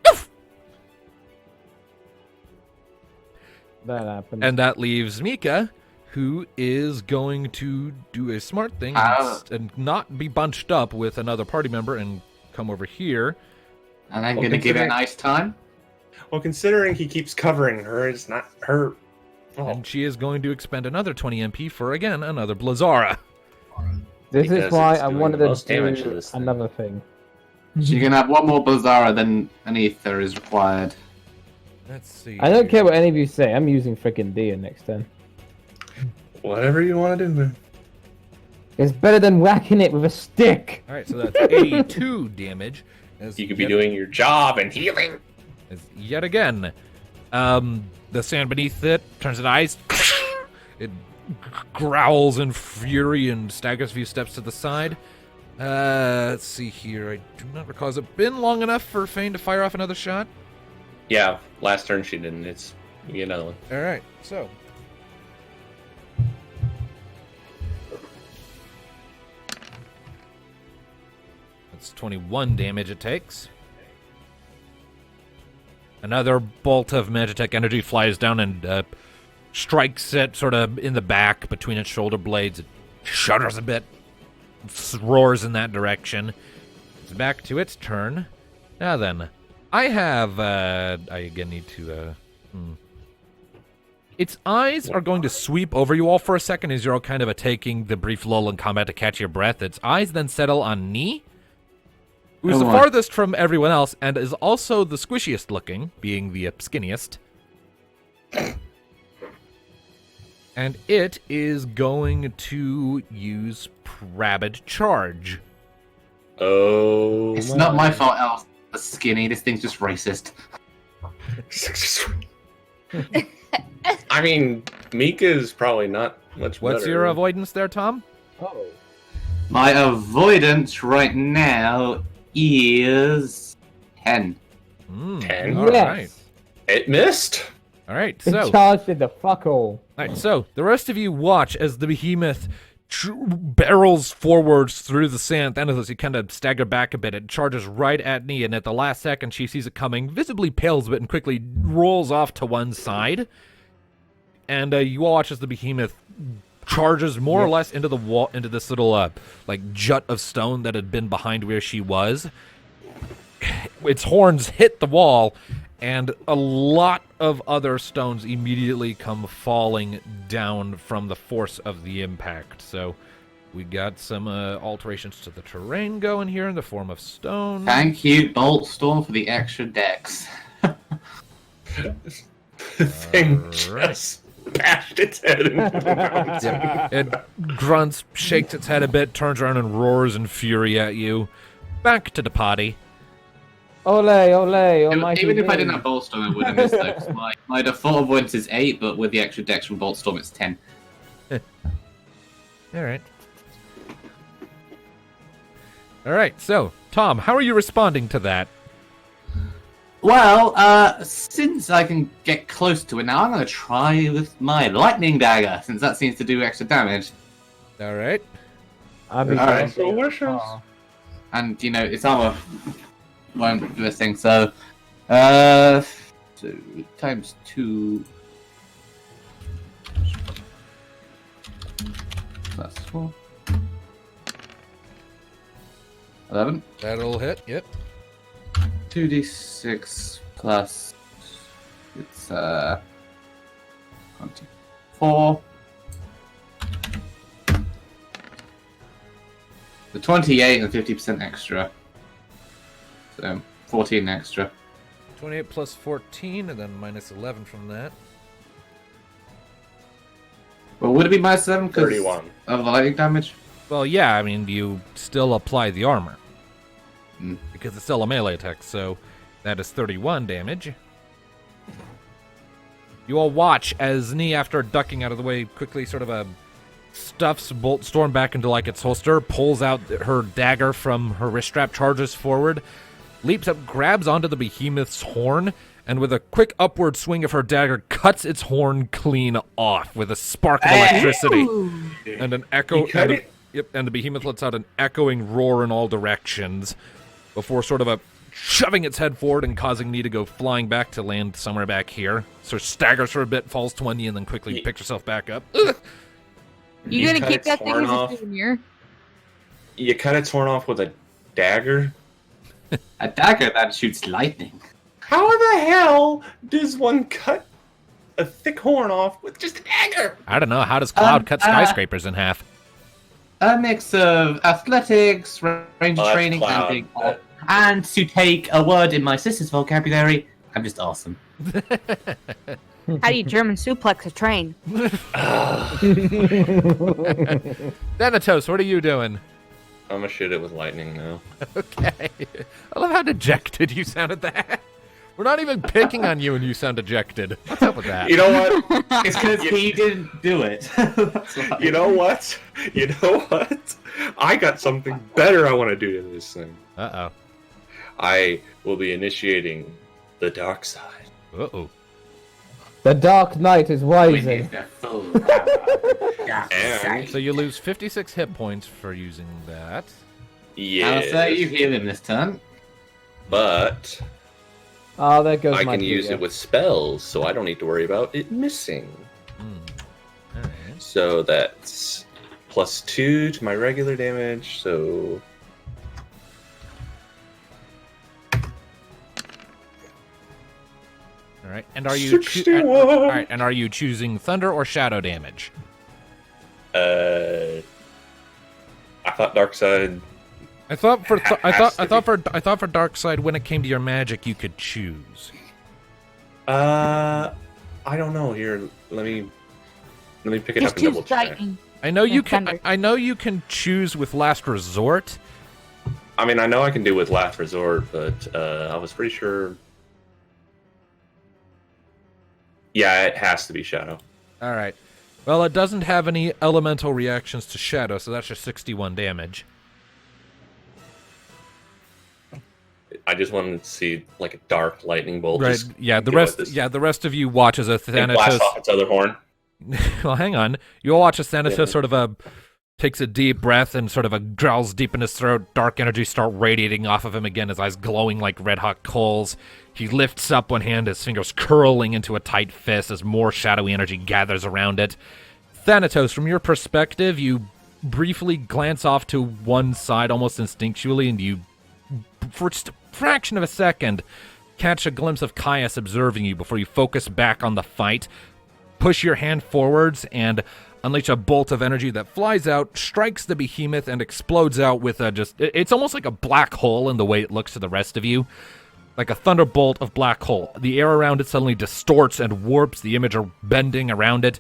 That happened. and that leaves Mika, who is going to do a smart thing and not be bunched up with another party member and come over here. And I'm Well, going to give it a considering- nice time. Well, considering he keeps covering her, it's not her. Oh, And she is going to expend another 20 MP for, again, another Blazara. This is because why it's I doing wanted the to most damage to do this thing. another thing. So you can have one more Blazara than an Ether is required. Let's see. I don't care what any of you say. I'm using frickin' Dia next turn. whatever you want to do, man. It's better than whacking it with a stick. All right, so that's 82 damage. As You could be yet- doing your job and healing. as yet again. The sand beneath it turns its eyes. It growls in fury and staggers a few steps to the side. Let's see here. I do not recall. Has it been long enough for Fane to fire off another shot? Yeah, last turn she didn't. It's you get another one. All right, so. That's 21 damage it takes. Another bolt of Magitech energy flies down and strikes it sort of in the back between its shoulder blades. It shudders a bit, roars in that direction. It's back to its turn. Now then, I have, I again need to, Its eyes are going to sweep over you all for a second as you're all kind of taking the brief lull in combat to catch your breath. Its eyes then settle on Knee, who's the Oh, my. farthest from everyone else and is also the squishiest looking, being the skinniest. And it is going to use Rabid Charge. Oh. It's not my fault, Elf. That's skinny. This thing's just racist. I mean, Mika is probably not much What's better. your avoidance there, Tom? Oh. My avoidance right now is 10. 10? All Yes. right. It missed. All right, It so... charged in the fuck all. All right, so the rest of you watch as the behemoth barrels forwards through the sand. Thanatos, you kind of stagger back a bit. It charges right at Nia, and at the last second, she sees it coming, visibly pales a bit, and quickly rolls off to one side. And you all watch as the behemoth charges more or less into the wall, into this little like jut of stone that had been behind where she was. Its horns hit the wall, and a lot of other stones immediately come falling down from the force of the impact. So we got some alterations to the terrain going here in the form of stone. Thank you, Bolt Storm, for the extra decks. The thing Alright. just bashed its head into the mountain. It grunts, shakes its head a bit, turns around and roars in fury at you. Back to the potty. Ole, ole, on my Even if I TV. didn't have Bolt Storm, I wouldn't miss though. 'Cause my default avoidance is 8, but with the extra dex from Bolt Storm, it's 10. All right. So, Tom, how are you responding to that? Well, since I can get close to it now, I'm going to try with my Lightning Dagger, since that seems to do extra damage. All right. I'd be Alright. So wishes. And, its armor won't do a thing, so... so times 2... Plus 4... 11? That'll hit. Yep. 2d6 plus... It's, 24... The 28 and 50% extra. So, 14 extra. 28 plus 14, and then minus 11 from that. Well, would it be minus 7 because 31. of the lightning damage? Well, yeah, I mean, you still apply the armor. Mm. Because it's still a melee attack, so that is 31 damage. You all watch as Nee, after ducking out of the way, quickly sort of stuffs Bolt Storm back into like its holster, pulls out her dagger from her wrist strap, charges forward, leaps up, grabs onto the behemoth's horn, and with a quick upward swing of her dagger, cuts its horn clean off with a spark of electricity Ooh. and an echo. You cut it? Yep, and the behemoth lets out an echoing roar in all directions before sort of shoving its head forward and causing Nee to go flying back to land somewhere back here. So staggers for a bit, falls 20, and then quickly picks herself back up. Ugh. You gonna cut keep its that thing horn as a off. souvenir? You cut its horn off with a dagger? A dagger that shoots lightning. How the hell does one cut a thick horn off with just a dagger? I don't know. How does Cloud cut skyscrapers in half? A mix of athletics, range Oh, that's training, Cloud. and big and to take a word in my sister's vocabulary, I'm just awesome. How do you German suplex a train? Thanatos, what are you doing? I'm gonna shoot it with lightning now. Okay. I love how dejected you sounded that. We're not even picking on you and you sound dejected. What's up with that? You know what? It's because he didn't do it. That's why. You know what? You know what? I got something better I want to do to this thing. Uh-oh. I will be initiating the dark side. Uh-oh. The Dark Knight is We rising. need the full power. And So you lose 56 hit points for using that. I'll say you yes, heal him this turn. but Oh, there goes I my can use gear. it with spells, so I don't need to worry about it missing. Alright. So that's +2 to my regular damage, so Alright. And are you 61. Alright, and are you choosing thunder or shadow damage? I thought dark side. I thought for Has to I thought for dark side when it came to your magic you could choose. I don't know. Here, let me pick it Just up and double choose check. lightning. I know you Yeah, can thunder. I know you can choose with last resort. I mean, I know I can do with last resort, but I was pretty sure. Yeah, it has to be shadow. Alright. Well, it doesn't have any elemental reactions to shadow, so that's just 61 damage. I just wanted to see like a dark lightning bolt. Right. just Yeah, the go rest at this the rest of you watch as a and Thanatos blast off its other horn. well, hang on. You'll watch as Thanatos Yeah. sort of takes a deep breath and sort of growls deep in his throat. Dark energy start radiating off of him again, his eyes glowing like red-hot coals. He lifts up one hand, his fingers curling into a tight fist as more shadowy energy gathers around it. Thanatos, from your perspective, you briefly glance off to one side almost instinctually, and you, for just a fraction of a second, catch a glimpse of Caius observing you before you focus back on the fight. Push your hand forwards and unleash a bolt of energy that flies out, strikes the behemoth, and explodes out with it's almost like a black hole in the way it looks to the rest of you. Like a thunderbolt of black hole. The air around it suddenly distorts and warps, the image are bending around it.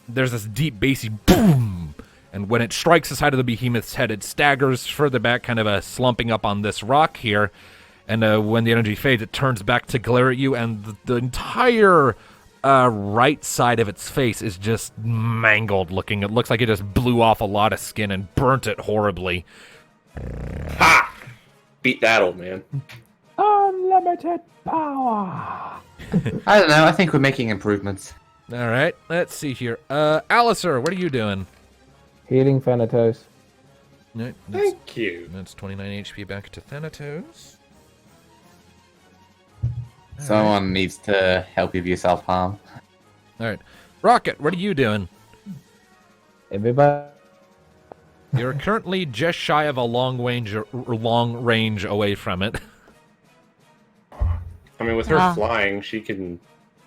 There's this deep bassy boom, and when it strikes the side of the behemoth's head, it staggers further back, kind of slumping up on this rock here, And when the energy fades, it turns back to glare at you, and the entire right side of its face is just mangled looking. It looks like it just blew off a lot of skin and burnt it horribly. Ha! Beat that, old man. Unlimited power. I don't know. I think we're making improvements. All right, let's see here. Alistair, what are you doing? Healing Thanatos. No, Thank you. that's 29 HP back to Thanatos. Someone needs to help you with your self-harm. All right. Rocket, what are you doing? Everybody. You're currently just shy of a long range away from it. I mean, with her Ah. flying, she can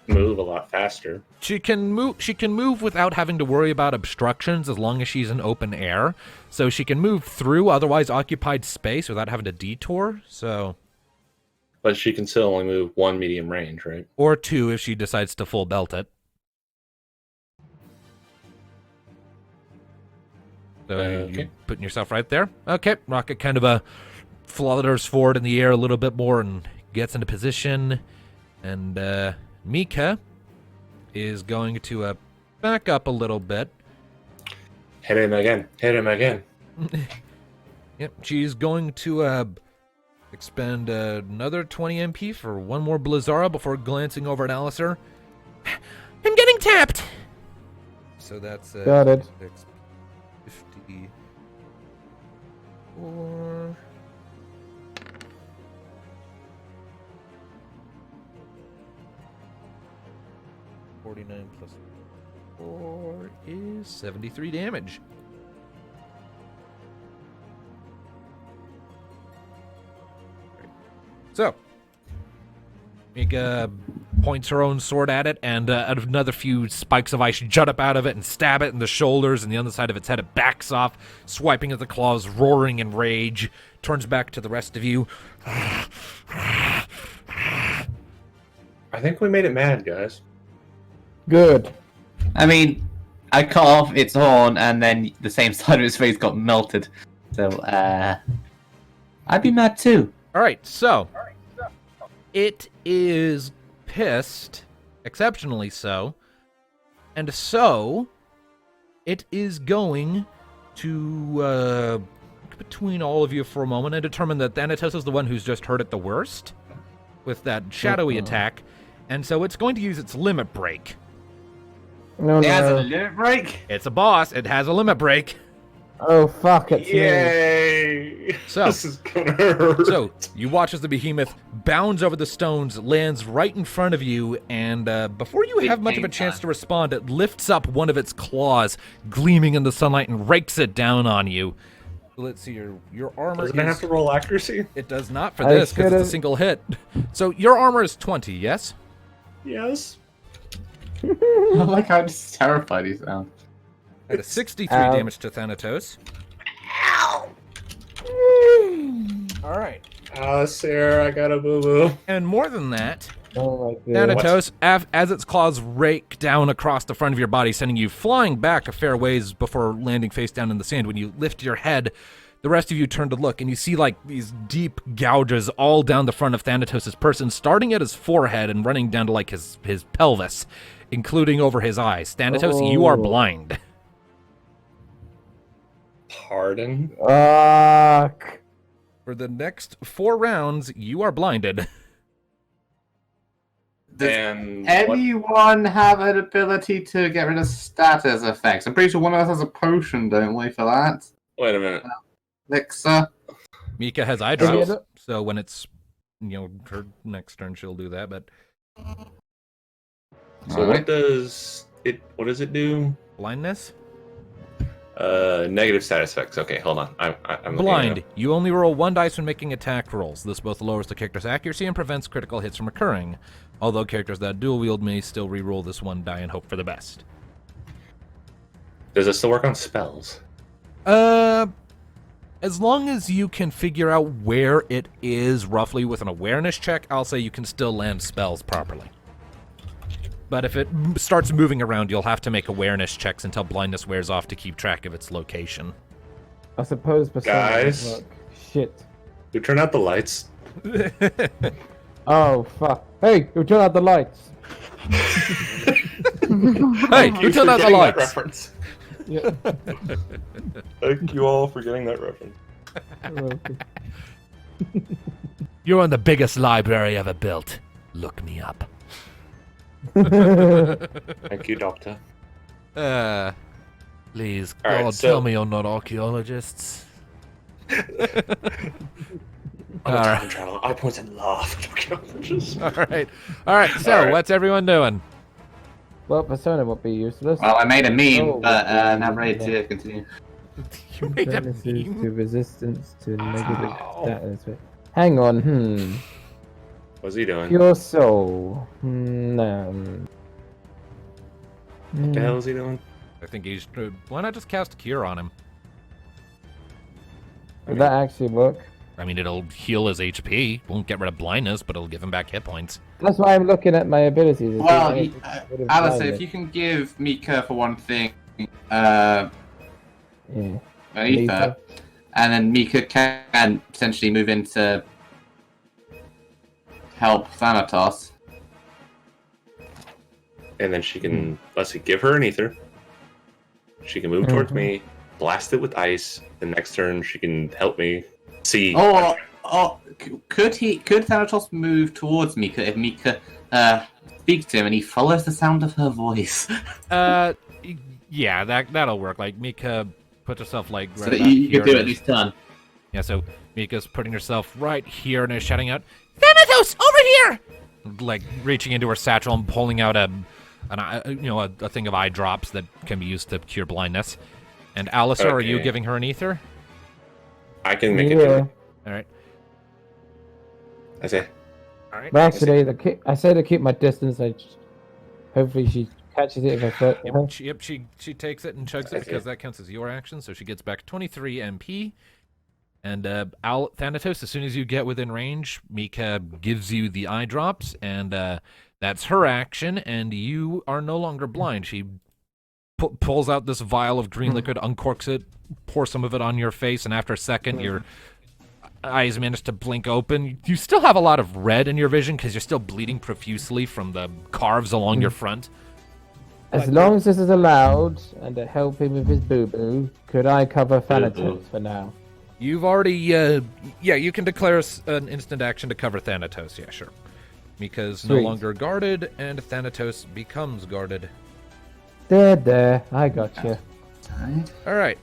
move a lot faster. She can move without having to worry about obstructions as long as she's in open air. So she can move through otherwise occupied space without having to detour. So, But she can still only move one medium range, right? or two if she decides to full belt it. So Okay. you're putting yourself right there. Okay, Rocket kind of flutters forward in the air a little bit more and gets into position. And Mika is going to back up a little bit. Hit him again. Hit him again. Yep, she's going to expend another 20 MP for one more Blizzara before glancing over at Alistair. I'm getting tapped! So that's Got it. 54. 49 plus 4 is 73 damage. So, Mika points her own sword at it, and another few spikes of ice jut up out of it and stab it in the shoulders, and the other side of its head it backs off, swiping at the claws, roaring in rage, turns back to the rest of you. I think we made it mad, guys. Good. I mean, I cut off its horn, and then the same side of its face got melted. So, I'd be mad too. All right, so it is pissed, exceptionally so, and so it is going to look between all of you for a moment and determine that Thanatos is the one who's just hurt it the worst with that shadowy attack, and so it's going to use its limit break. No, It has a no. limit break. It's a boss. It has a limit break. Oh, fuck, it's me. Yay! So- This is gonna hurt. So you watch as the behemoth bounds over the stones, lands right in front of you, and before you have much of a chance to respond, it lifts up one of its claws, gleaming in the sunlight, and rakes it down on you. Let's see, your armor Doesn't it have to roll accuracy? It does not for I this, because it's a should've- single hit. So your armor is 20, yes? Yes. I like how just terrified you sound. At a 63 Ow. damage to Thanatos. All right. Sarah, I got a boo-boo. And more than that, Oh, my God. Thanatos, as its claws rake down across the front of your body, sending you flying back a fair ways before landing face down in the sand. When you lift your head, the rest of you turn to look, and you see like these deep gouges all down the front of Thanatos' person, starting at his forehead and running down to like his pelvis, including over his eyes. Thanatos, you are Oh. blind. Pardon? Fuck. For the next 4 rounds, you are blinded. Does And what, anyone have an ability to get rid of status effects? I'm pretty sure one of us has a potion, don't we, for that? wait a minute. Elixir. Mika has eye So- drops, so when it's, her next turn, she'll do that, but So Alright. what does it do? blindness? Negative status effects. Okay, hold on. I'm looking Blind. it up. You only roll 1 dice when making attack rolls. This both lowers the character's accuracy and prevents critical hits from occurring. Although characters that dual wield may still re-roll this 1 die and hope for the best. Does it still work on spells? As long as you can figure out where it is roughly with an awareness check, I'll say you can still land spells properly. But if it starts moving around, you'll have to make awareness checks until blindness wears off to keep track of its location. I suppose persona Guys? would work. Shit. We turn out the lights. Oh fuck! Hey, you turn out the lights. Hey, who turned out the lights? Reference. Yeah. Thank you all for getting that reference. You're in the biggest library ever built. Look me up. Thank you, Doctor. Please, All right, God, so- tell me you're not archaeologists. I'm a Alright. time traveler. I point and laugh at archaeologists. All right. So, All right. what's everyone doing? Well, Persona would be useless. Well, I made a meme, Oh, but yeah. now I'm ready to continue. You made that Bonuses meme? to resistance to negative Ow. status. Hang on. What's he doing? Pure soul. No. What the hell is he doing? I think he's. Why not just cast Cure on him? Would that actually work? I mean, it'll heal his HP. Won't get rid of blindness, but it'll give him back hit points. That's why I'm looking at my abilities. Is Well, see if I get rid of Alistair, blindness. if you can give Mika for one thing, Yeah. Aether, Aether. and then Mika can potentially move into help Thanatos. And then she can, let's see, give her an ether. She can move towards me, blast it with ice. The next turn, she can help me see. Or could Thanatos move towards Mika if Mika speaks to him and he follows the sound of her voice? Yeah, that'll work. Like Mika puts herself like So right that about you here could do it and at least turn. Yeah, so Mika's putting herself right here and is shouting out, "Thanatos, over here!" Like reaching into her satchel and pulling out a thing of eye drops that can be used to cure blindness. And Alistair, are you Okay. giving her an ether? I can make it. Yeah. All right. I say, All right. But actually, I say to keep my distance. Hopefully she catches it if I flip. Yep, she takes it and chugs it because that counts as your action, so she gets back 23 MP. And Thanatos, as soon as you get within range, Mika gives you the eye drops, and that's her action, and you are no longer blind. She pulls out this vial of green liquid, uncorks it, pours some of it on your face, and after a second, your eyes manage to blink open. You still have a lot of red in your vision because you're still bleeding profusely from the carves along your front. As long as this is allowed and to help him with his boo-boo, could I cover Thanatos for now? You've already, you can declare an instant action to cover Thanatos. Yeah, sure. Mika's no Sweet. longer guarded, and Thanatos becomes guarded. There, I got you. All right.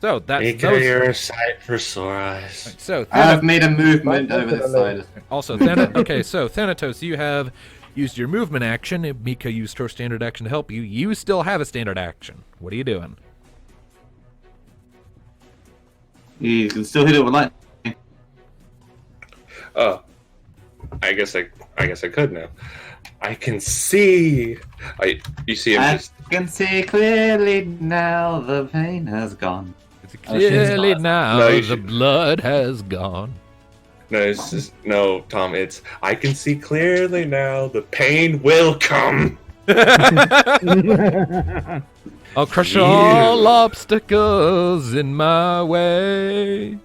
So that's Mika, those. you're a sight for sore eyes. So I've made a movement Right, over this definitely. side. also, okay. So Thanatos, you have used your movement action. If Mika used her standard action to help you, you still have a standard action. What are you doing? You can still hit it with lightning. Oh, I guess I could now. I can see. You see him I just. can see clearly now the pain has gone. Oh, shit. Clearly now No, you the should- blood has gone. No, it's just no, Tom. It's I can see clearly now. The pain will come. I'll crush Yeah. all obstacles in my way.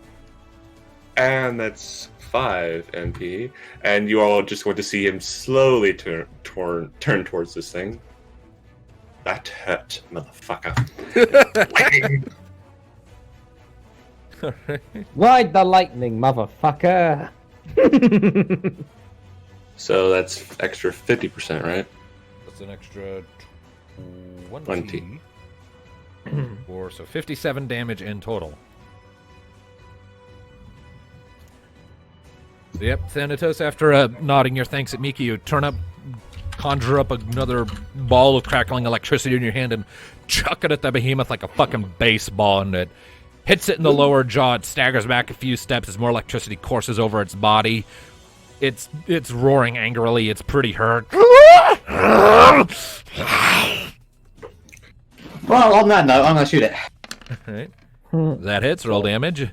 And that's 5 MP. And you all just want to see him slowly turn towards this thing. That hurt, motherfucker. Lightning. Ride the lightning, motherfucker! So that's extra 50%, right? That's an extra 20. So 57 damage in total. Yep, Thanatos, after nodding your thanks at Miki, you turn up, conjure up another ball of crackling electricity in your hand and chuck it at the behemoth like a fucking baseball, and it hits it in the lower jaw. It staggers back a few steps as more electricity courses over its body. It's roaring angrily. It's pretty hurt. Well, on that note, I'm gonna shoot it. Alright. That hits. Roll damage.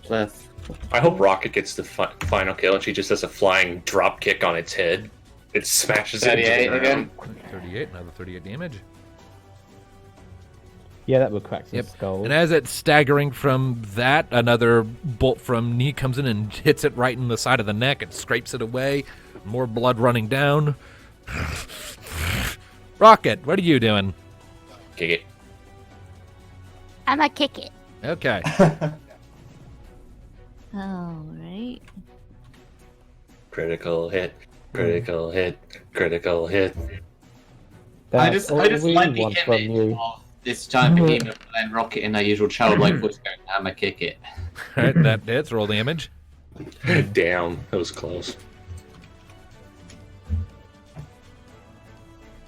Plus, I hope Rocket gets the final kill and she just does a flying drop kick on its head. It smashes it into 38 the ground. again. 38. Another 38 damage. Yeah, that would crack some Yep. skulls. And as it's staggering from that, another bolt from knee comes in and hits it right in the side of the neck. It scrapes it away. More blood running down. Rocket, what are you doing? Kick it. I'ma kick it. Okay. Alright. Critical hit. Critical hit. Critical hit. I That's just all like we the want from image you. of this giant behemoth and then Rocket in their usual childlike voice going, I'ma kick it. All right, that hits. Roll damage. Damn, that was close.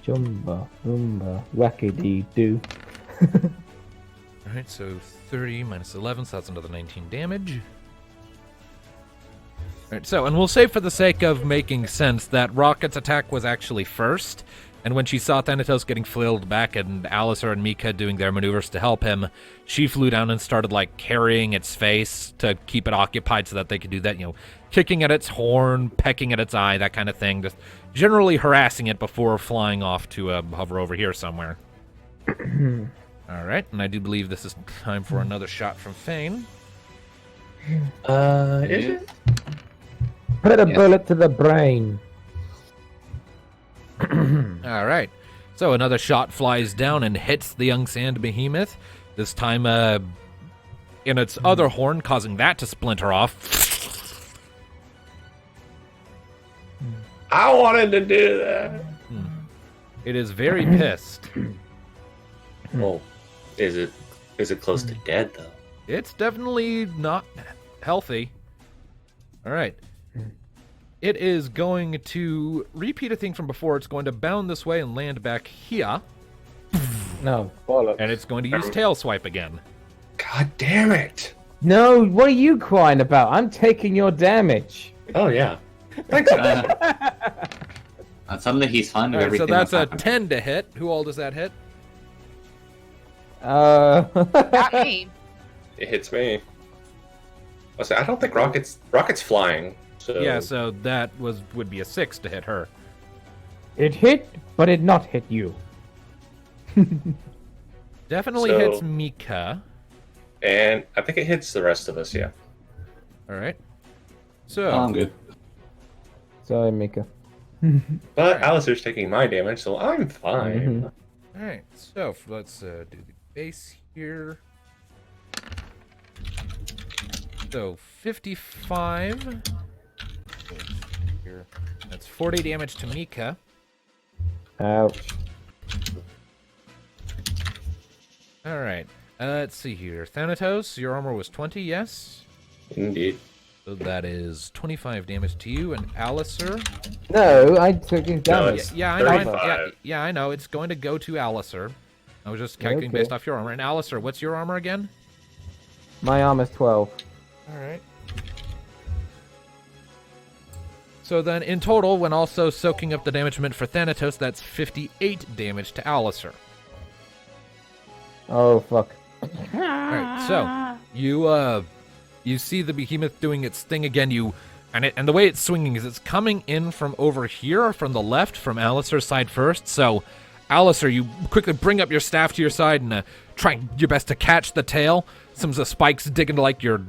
Jumba, boomba, wackity doo. All right, so 30 minus 11, so that's another 19 damage. All right, so, and we'll say for the sake of making sense that Rocket's attack was actually first, and when she saw Thanatos getting flailed back and Alistair and Mika doing their maneuvers to help him, she flew down and started, like, carrying its face to keep it occupied so that they could do that, you know, kicking at its horn, pecking at its eye, that kind of thing, just generally harassing it before flying off to hover over here somewhere. All right, and I do believe this is time for another shot from Fane. Is it? Put a Yes. bullet to the brain. All right, so another shot flies down and hits the young sand behemoth, this time in its other horn, causing that to splinter off. I wanted to do that. It is very pissed. Well, is it close to dead though? It's definitely not healthy. All right. It is going to repeat a thing from before. It's going to bound this way and land back here. No, bollocks. And it's going to use tail swipe again. God damn it! No, what are you crying about? I'm taking your damage. Oh yeah. Thanks. And suddenly he's fine with All right, everything. so that's a happened. 10 to hit. Who all does that hit? Not me. It hits me. I don't think Rocket's flying. So Yeah, so that would be a 6 to hit her. It hit, but it not hit you. Definitely So- hits Mika. And I think it hits the rest of us. Yeah. All right. So, Oh, I'm good. Sorry, Mika. But Alistair's taking my damage, so I'm fine. all right. So let's do the base here. So 55. Here. That's 40 damage to Mika. Ouch. All right. Let's see here. Thanatos, your armor was 20, yes? Indeed. So that is 25 damage to you, and Alistair. No, I took his No, damage. it's- Yeah, I know. 35. Yeah, I know. It's going to go to Alistair. I was just calculating Okay. based off your armor. And Alistair, what's your armor again? My armor's 12. All right. So then, in total, when also soaking up the damage meant for Thanatos, that's 58 damage to Alistair. Oh, fuck. All right. So you see the behemoth doing its thing again. And the way it's swinging is it's coming in from over here, from the left, from Alistair's side first. So, Alistair, you quickly bring up your staff to your side and try your best to catch the tail. Some of the spikes dig into like your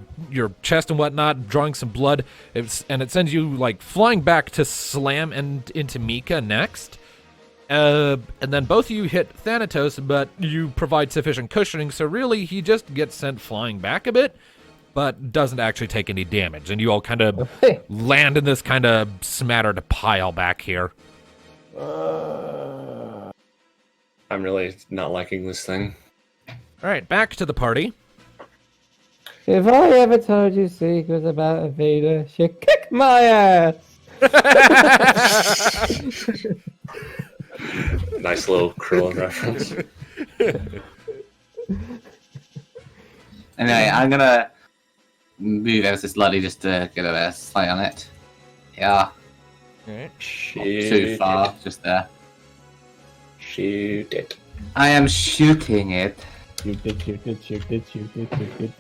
chest and whatnot, drawing some blood. And it sends you like flying back to slam into Mika next. And then both of you hit Thanatos, but you provide sufficient cushioning, so really he just gets sent flying back a bit, but doesn't actually take any damage. And you all kind of land in this kind of smattered pile back here. I'm really not liking this thing. All right, back to the party. If I ever told you secrets about Aveda, she'd kick my ass. Nice little Krillin reference. Anyway, I'm gonna move ever so slightly just to get a sight on it. Yeah, All right. not too Shoot far, it. just there. Shoot it. I am shooting it. Shoot it, shoot it, shoot it, shoot it, shoot it.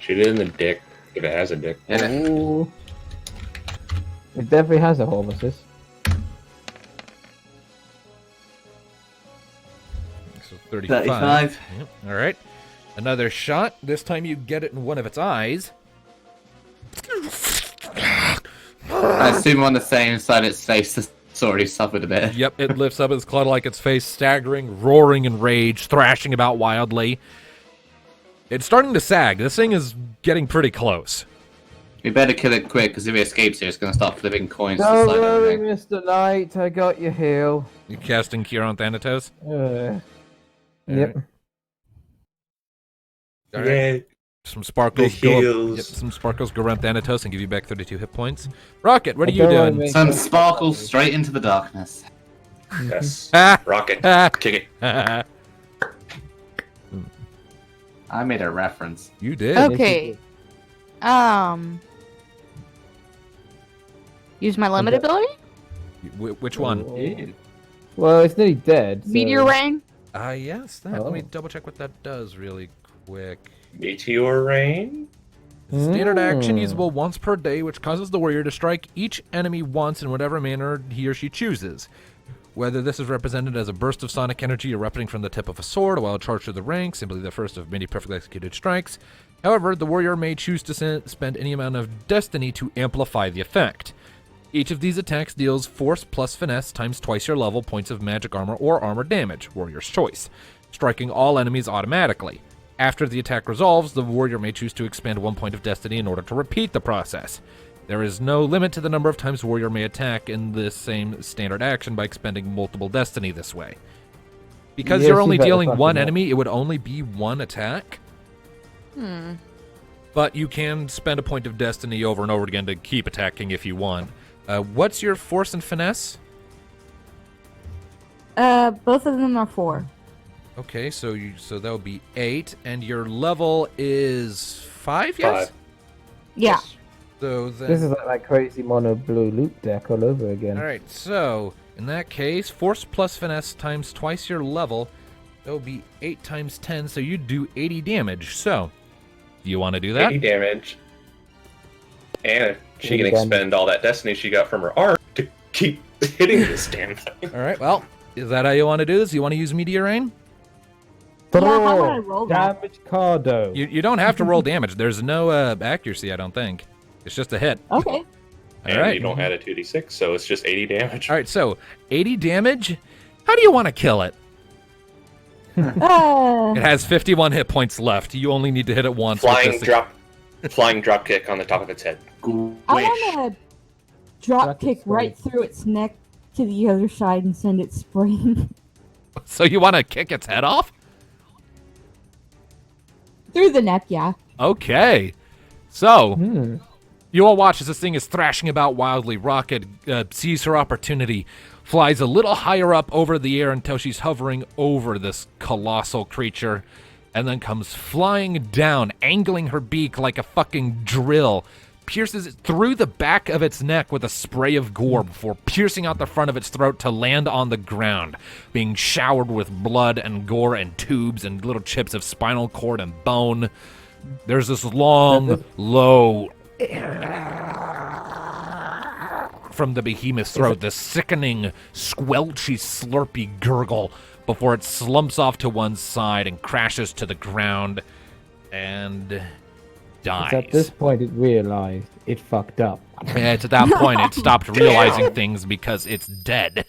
Shoot it in the dick if it has a dick. Yeah. Ooh. It definitely has a home assist. So 35. 35. Yep. All right. Another shot. This time you get it in one of its eyes. I assume on the same side its face has already suffered a bit. Yep, it lifts up its claw-like its face, staggering, roaring in rage, thrashing about wildly. It's starting to sag. This thing is getting pretty close. We better kill it quick, because if it escapes here, it's going to start flipping coins to the Don't side of worry, everything. Mr. Knight. I got your heal. You casting Cure on Thanatos? Yep. All right. Yay. Some sparkles The go heals. Yep, some sparkles go around Thanatos and give you back 32 hit points. Rocket, what are I you don't wanna doing? make Some that- sparkles straight into the darkness. Yes. Ah, Rocket. ah, Kick it. ah. I made a reference. You did. Okay. Use my limit Okay. ability? Which one? Oh. Well, it's nearly dead. so- Meteor rain? Yes, that. Let me Oh. double check what that does really quick. Meteor rain. Standard action Mm. usable once per day, which causes the warrior to strike each enemy once in whatever manner he or she chooses. Whether this is represented as a burst of sonic energy erupting from the tip of a sword while charged through the rank, simply the first of many perfectly executed strikes. However, the warrior may choose to spend any amount of destiny to amplify the effect. Each of these attacks deals force plus finesse times twice your level points of magic armor or armor damage, warrior's choice, striking all enemies automatically. After the attack resolves, the warrior may choose to expend 1 point of destiny in order to repeat the process. There is no limit to the number of times warrior may attack in this same standard action by expending multiple destiny this way. Because Yes, you're you only better dealing fucking one know. enemy, it would only be one attack. But you can spend a point of destiny over and over again to keep attacking if you want. What's your force and finesse? Both of them are 4. Okay, so that would be 8, and your level is 5, yes? 5. Yeah. So then, This is like that crazy mono blue loop deck all over again. all right. So in that case, force plus finesse times twice your level. That would be 8 times 10. So you do 80 damage. So, do you want to do that? 80 damage. And she 80 can damage. expend all that destiny she got from her arm to keep hitting this damn thing. All right. Well, is that how you want to do this? You want to use Meteor Rain? Yeah, how would I roll that? Damage Cardo. You don't have to roll damage. There's no accuracy, I don't think. It's just a hit. Okay. All And right. you don't add a 2d6, so it's just 80 damage. All right. So 80 damage. How do you want to kill it? It has 51 hit points left. You only need to hit it once. with Flying this- drop kick on the top of its head. I want to drop Rocket kick spray. right through its neck to the other side and send it spraying So you want to kick its head off? through the neck. Yeah. Okay. So Hmm. you all watch as this thing is thrashing about wildly. Rocket sees her opportunity, flies a little higher up over the air until she's hovering over this colossal creature, and then comes flying down, angling her beak like a fucking drill, pierces it through the back of its neck with a spray of gore before piercing out the front of its throat to land on the ground, being showered with blood and gore and tubes and little chips of spinal cord and bone. There's this long, low from the behemoth's throat, this sickening, squelchy, slurpy gurgle before it slumps off to one side and crashes to the ground and dies. It's at this point it realized it fucked up. Yeah, it's at that point it stopped realizing things because it's dead.